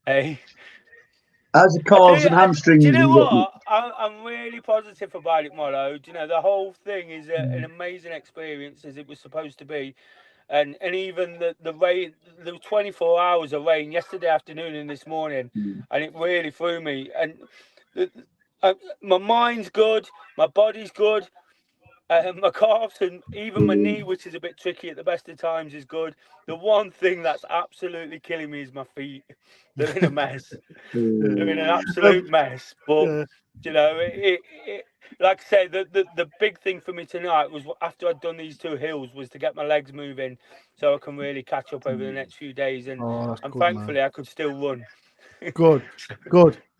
Hey, how's your calves and hamstrings? Do you know what? I'm really positive about it, Molo. Do you know, the whole thing is an amazing experience as it was supposed to be. And even the rain, there was 24 hours of rain yesterday afternoon and this morning, and it really threw me. And my mind's good, my body's good, my calves and even my knee, which is a bit tricky at the best of times, is good. The one thing that's absolutely killing me is my feet. They're in a mess. They're in an absolute mess. But you know, it like I say, the big thing for me tonight was after I'd done these 2 hills was to get my legs moving so I can really catch up over the next few days. And thankfully, I could still run. Good.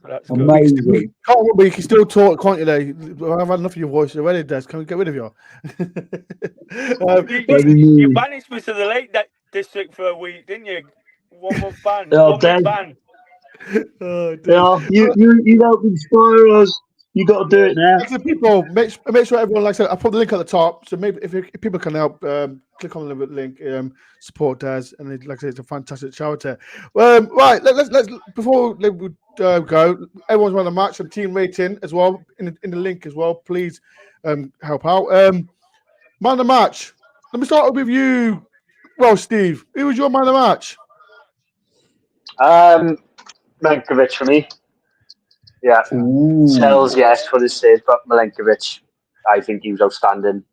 That's amazing. Good. You can still talk, can't you? I've had enough of your voice already, Des. Can we get rid of you? You banished me to the Lake District for a week, didn't you? 1 month ban. Oh, ban. You helped inspire us. You got to do it now. So people, make sure everyone, like I said, I put the link at the top. So maybe if people can help, click on the link, support Des, and like I said, it's a fantastic charity. Right, let's before we go, everyone's won the match and team rating as well in the link as well. Please help out. Man of the match. Let me start with you. Well, Steve, who was your man of the match? Milenkovic for me. Yeah. Sells, yes, for this stage, but Milenkovic, I think he was outstanding.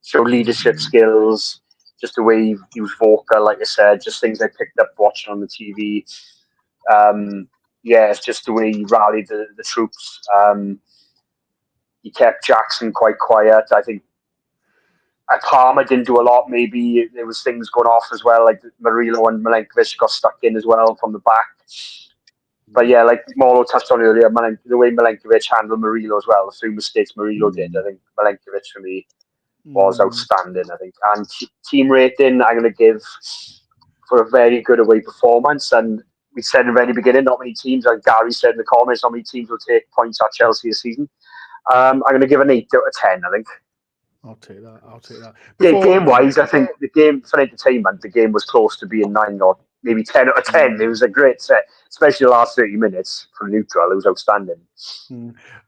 Showed leadership skills, just the way he was vocal, like I said, just things I picked up watching on the TV. It's just the way he rallied the troops. He kept Jackson quite quiet. I think Palmer didn't do a lot. Maybe there was things going off as well, like Murillo and Milenkovic got stuck in as well from the back. But yeah, like Molo touched on earlier, the way Milenkovic handled Murillo as well, the few mistakes Murillo did, I think Milenkovic for me was outstanding, I think. And team rating, I'm going to give for a very good away performance. And we said in the very beginning, not many teams, like Gary said in the comments, not many teams will take points at Chelsea this season. I'm going to give an 8 out of 10, I think. I'll take that. Game-wise, I think the game, for entertainment, the game was close to being 9-0 maybe 10 out of 10. It was a great set, especially the last 30 minutes from neutral. It was outstanding.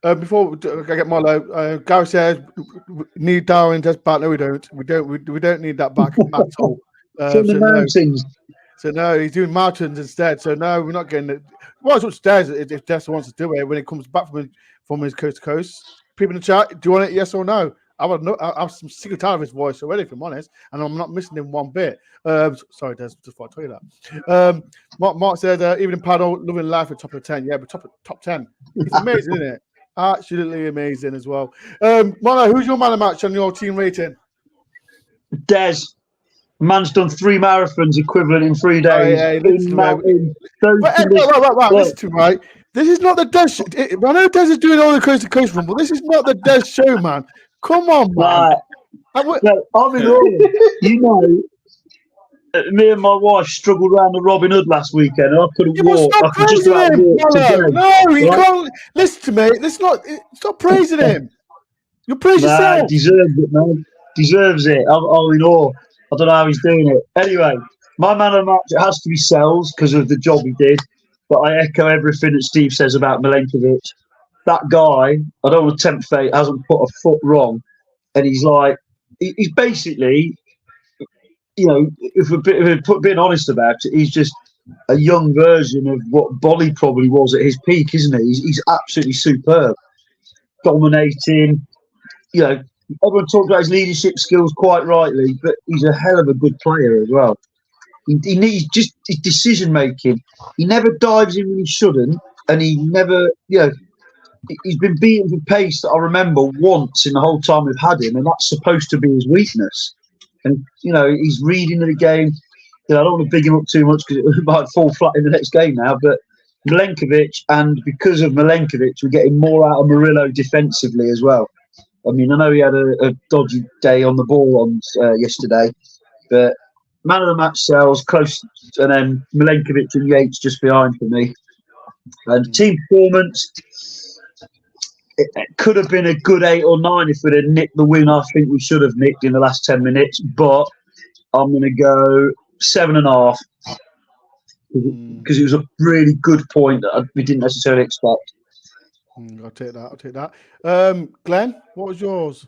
Before I get Molo, Gary says need Darwin just back. No, we don't. We don't need that back at all. From the mountains. So no, he's doing mountains instead. So no, we're not getting it. Well, it's upstairs if Des wants to do it when it comes back from his coast to coast. People in the chat, do you want it? Yes or no? I'm sick and tired of his voice already, if I'm honest, and I'm not missing him one bit. Sorry, Des, just thought I'd tell you that. Mark said, even in paddle, loving life at top of 10. Yeah, but top 10. It's amazing, isn't it? Absolutely amazing as well. Molo, who's your man of the match on your team rating? Des. Man's done 3 marathons equivalent in 3 days. Listen to me, right? This is not the Des show. I know Des is doing all the coast to coast run, but this is not the Des show, man. Come on, man. No, I'm in all. You know, me and my wife struggled around the Robin Hood last weekend. I couldn't walk. I could just about walk today. No, you can't. Listen to me. Stop praising him. You praise yourself. He deserves it, man. Deserves it. I'm in awe. I don't know how he's doing it. Anyway, my man of the match, it has to be Sells because of the job he did. But I echo everything that Steve says about Milenkovic. That guy, I don't want to tempt fate, hasn't put a foot wrong. And he's like, he's basically, you know, if we're being honest about it, he's just a young version of what Bolly probably was at his peak, isn't he? He's absolutely superb. Dominating, you know, everyone talks about his leadership skills quite rightly, but he's a hell of a good player as well. He needs just his decision making. He never dives in when he shouldn't, and he never, you know, he's been beaten for pace that I remember once in the whole time we've had him, and that's supposed to be his weakness. And you know, he's reading the game. You know, I don't want to big him up too much because it might fall flat in the next game now. But Milenkovic, and because of Milenkovic, we're getting more out of Murillo defensively as well. I mean, I know he had a dodgy day on the ball on yesterday, but man of the match Sells close, and then Milenkovic and Yates just behind for me. And team performance, it could have been a good 8 or 9 if we'd have nicked the win. I think we should have nicked in the last 10 minutes, but I'm going to go 7.5 because it was a really good point that we didn't necessarily expect. I'll take that. Glenn, what was yours?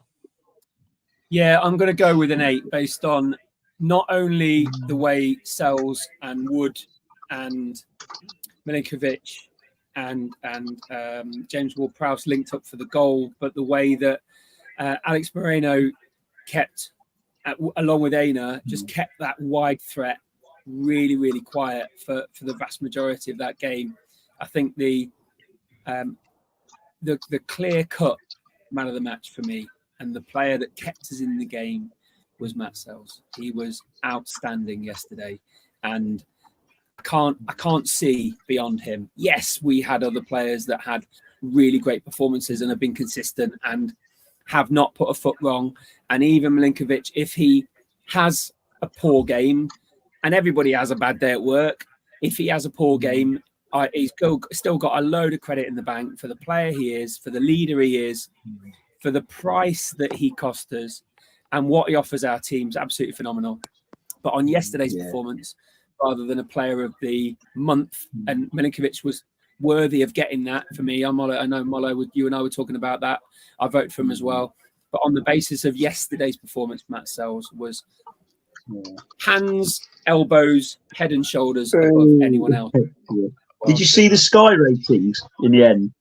Yeah, I'm going to go with an 8 based on not only the way Sells and Wood and Milenkovic and James Ward-Prowse linked up for the goal, but the way that Alex Moreno kept, along with Aina, just kept that wide threat really, really quiet for the vast majority of that game. I think the clear-cut man of the match for me and the player that kept us in the game was Matt Sells. He was outstanding yesterday, and I can't see beyond him. Yes, we had other players that had really great performances and have been consistent and have not put a foot wrong. And even Milenkovic, if he has a poor game, and everybody has a bad day at work, if he has a poor game, he's still got a load of credit in the bank for the player he is, for the leader he is, for the price that he cost us, and what he offers our teams. Absolutely phenomenal. But on yesterday's performance, rather than a player of the month, and Milenkovic was worthy of getting that for me. I know Molo, you and I were talking about that. I vote for him as well. But on the basis of yesterday's performance, Matt Sells was hands, elbows, head and shoulders above anyone else. Did you see the Sky ratings in the end?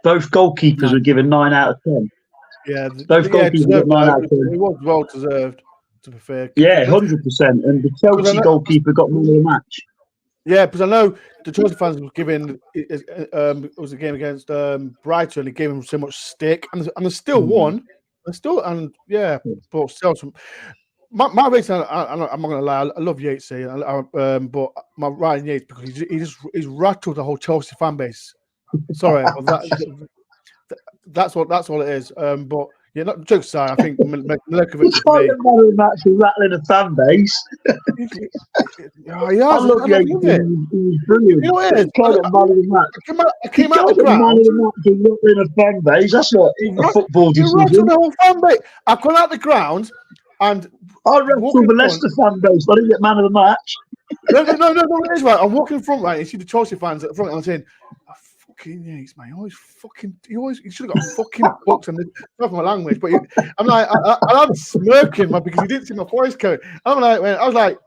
Both goalkeepers were given 9 out of 10. Yeah, both goalkeepers got 9 out of 10. It was well deserved, to be fair. Yeah, 100%. And the Chelsea goalkeeper got man of the match. Yeah, because I know the Chelsea fans were giving it was a game against Brighton. It gave them so much stick, and they still won. But still, my rating, I'm not going to lie, I love Yates, but my Ryan Yates, because he's rattled the whole Chelsea fan base. Sorry, that's all it is. But yeah, not jokes aside, I think Milenkovic is man of the match is rattling a fan base. I love Yates. He's brilliant. You know what it is? Man of the match. I came out of the ground. Man of the match is rattling a fan base. That's not a football decision. You're rattling the whole fan base. I've gone out the ground and I rattled the Leicester fan base. I didn't get man of the match. No. It is right. I'm walking in front, right? You see the Chelsea fans at the front, and I'm saying, "Fucking Yates, man! You should have got fucking books." And that's my language, but I'm smirking, man, because he didn't see my voice coat. I was like,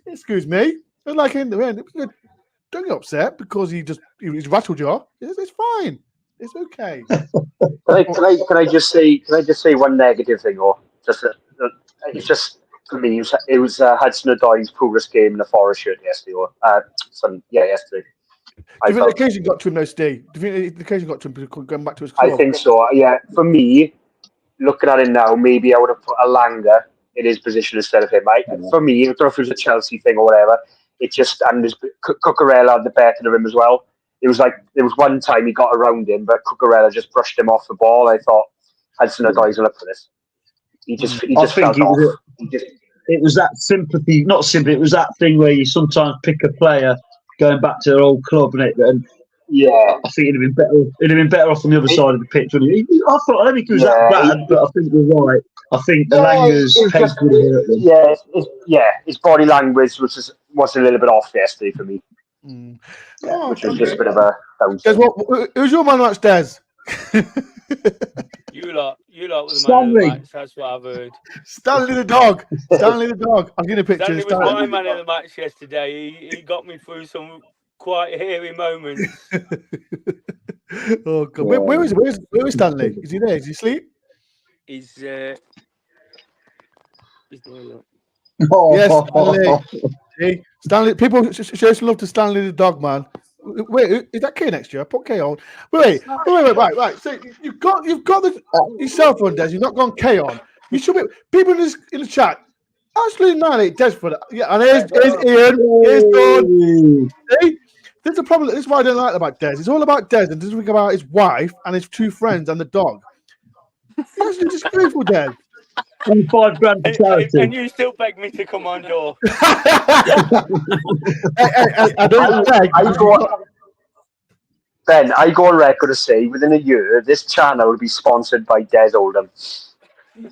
"Excuse me." I was like, "Don't get upset because he's rattled you. It's fine. It's okay." Can I just say one negative thing, or it's just for me. It was Hudson O'Doy's poorest game in the Forest shirt yesterday, yesterday. Do you think the occasion got to him, though, Steve? Do you think the occasion got to him going back to his club? I think so. Yeah, for me, looking at it now, maybe I would have put Alanga in his position instead of him. For me, I don't know if it was a Chelsea thing or whatever. It just, and Cucurella had the better of him as well. It was like there was one time he got around him, but Cucurella just brushed him off the ball. I thought Hudson O'Doy's up for this. He just felt off. It was that sympathy, not sympathy. It was that thing where you sometimes pick a player going back to their old club, and yeah, I think it'd have been better off on the other side of the pitch. I thought I don't think it was that bad, but I think you're right. I think Alanga's head would have hurt him. His body language was a little bit off yesterday for me. Which was just a bit of a bounce. Who's your man match, Des? You lot with the man of the match. That's what I've heard. Stanley the dog. I'm getting a picture. Stanley was my man of the match yesterday. He got me through some quite hairy moments. Oh God! Where is Stanley? Is he there? Is he asleep? He's Yes, Stanley. Stanley. People show some love to Stanley the dog, man. Wait, is that K next year? I put K on. Wait. Right. So you've got your cell phone, Des. You've not gone K on. You should be. People in the chat absolutely annihilate Des for that. Yeah, and here's Ian. Here's Dawn. See? There's a problem. This is what I don't like about Des. It's all about Des and doesn't think about his wife and his 2 friends and the dog. That's disgraceful, Des. $5,000 for charity. And you still beg me to come on, Dore. I don't beg. Ben, I go on record to say within a year this channel will be sponsored by Des Oldham. He's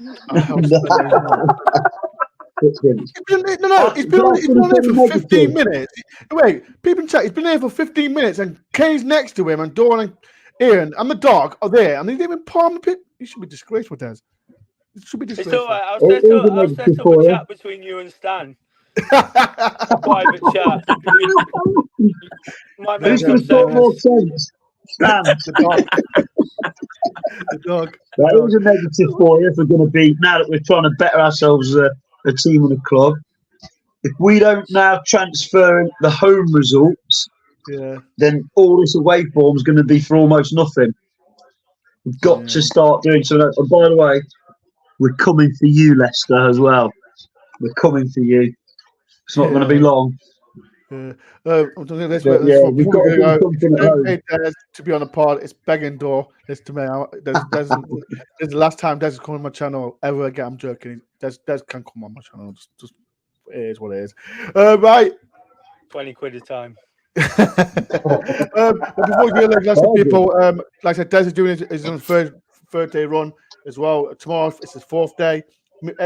been on here for 15 minutes. Wait, people in chat, he's been here for 15 minutes and Kay's next to him and Dawn and Ian and the dog are there and they didn't even palm the pit. He should be disgraceful, Des. It should be disgraceful. It's all right. I'll set up a chat between you and Stan. Private chat. Who's going to talk more sense? Stan. The dog. That is a negative for you if we're going to be, now that we're trying to better ourselves as a team and a club. If we don't now transfer the home results, then all this away form is going to be for almost nothing. We've got to start doing something. And by the way, we're coming for you, Leicester, as well. We're coming for you. It's not going to be long. We've got to do something to be on the pod. It's Ben Dore. It's to me. There's the last time Des has come on my channel ever again. I'm joking. Des can come on my channel. Just it is what it is. Right. 20 quid a time. But before we go, lots of people, like I said, Des is doing his on third day run as well. Tomorrow it's his 4th day.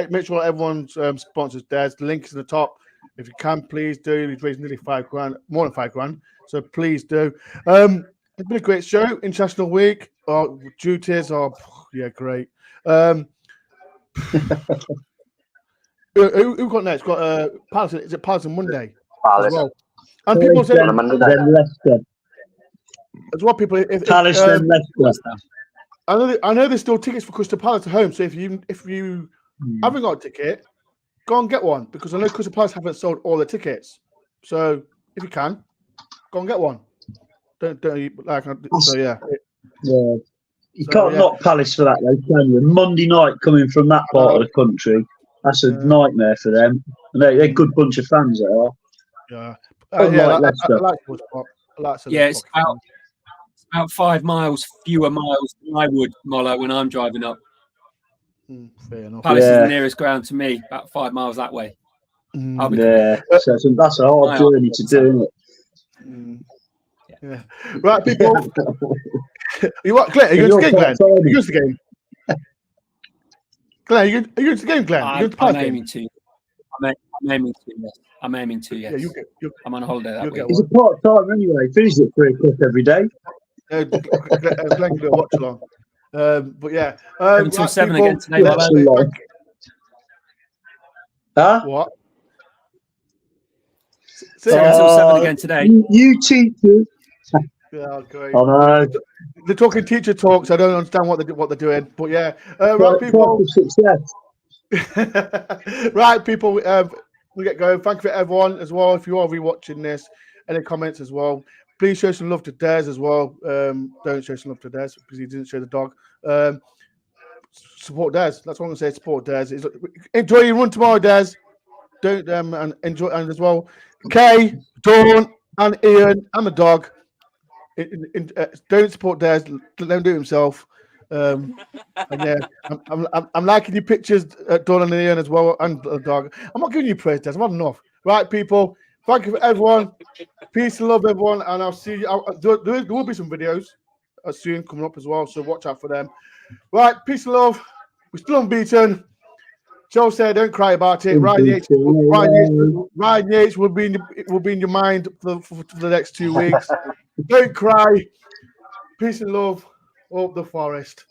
Make sure everyone sponsors Des. The link is in the top. If you can, please do. He's raised nearly $5,000, more than $5,000. So please do. It's been a great show. International week. Duties are great. Who got next? Got Palace. Is it Palace on Monday? Palace. Well? And people say then Leicester. As well, people. Palace then Leicester. I know there's still tickets for Crystal Palace at home. So if you haven't got a ticket, go and get one because I know Crystal Palace haven't sold all the tickets. So if you can, go and get one. Don't like so yeah. Yeah. You can't knock Palace for that, though, can you? Monday night coming from that part of the country, that's a nightmare for them. And they're a good bunch of fans, they are. Yeah. It's about 5 miles fewer miles than I would, Molo, when I'm driving up. Fair enough. Palace is the nearest ground to me, about 5 miles that way. So that's a hard journey to do, isn't it? Yeah. Right, people. Glenn, are you going to the game, Glenn? Are you going to the game? Glenn, are you going to the game, Glenn? I'm aiming to. I'm aiming to, yes. I'm aiming to, yes. Yeah, I'm on holiday that week. He's a part-time anyway. Finishes at 3 o'clock every day. Glenn can do a watch along. But yeah. 7 till 7 again today, my lad. Huh? What? 7 till 7 again today. You teachers. Yeah, great. I know. They're talking teacher talks. I don't understand what they're doing. But yeah. Right, people. Right, people. We get going. Thank you for everyone as well. If you are rewatching this, any comments as well. Please show some love to Des as well. Don't show some love to Des because he didn't show the dog. Support Des. That's what I'm going to say. Support Des. Enjoy your run tomorrow, Des. Don't and enjoy, and as well, Kay, Dawn, and Ian, and the dog. Don't support Des. Let him do it himself. And yeah, I'm liking your pictures, Dawn and Ian as well, and the dog. I'm not giving you praise, Des. I've had enough. Right, people. Thank you for everyone. Peace and love, everyone, and I'll see you. There will be some videos soon coming up as well, so watch out for them. Right, peace and love. We're still unbeaten. Joe said, "Don't cry about it." Ryan Yates will be in your mind for the next 2 weeks. Don't cry. Peace and love. Up the forest.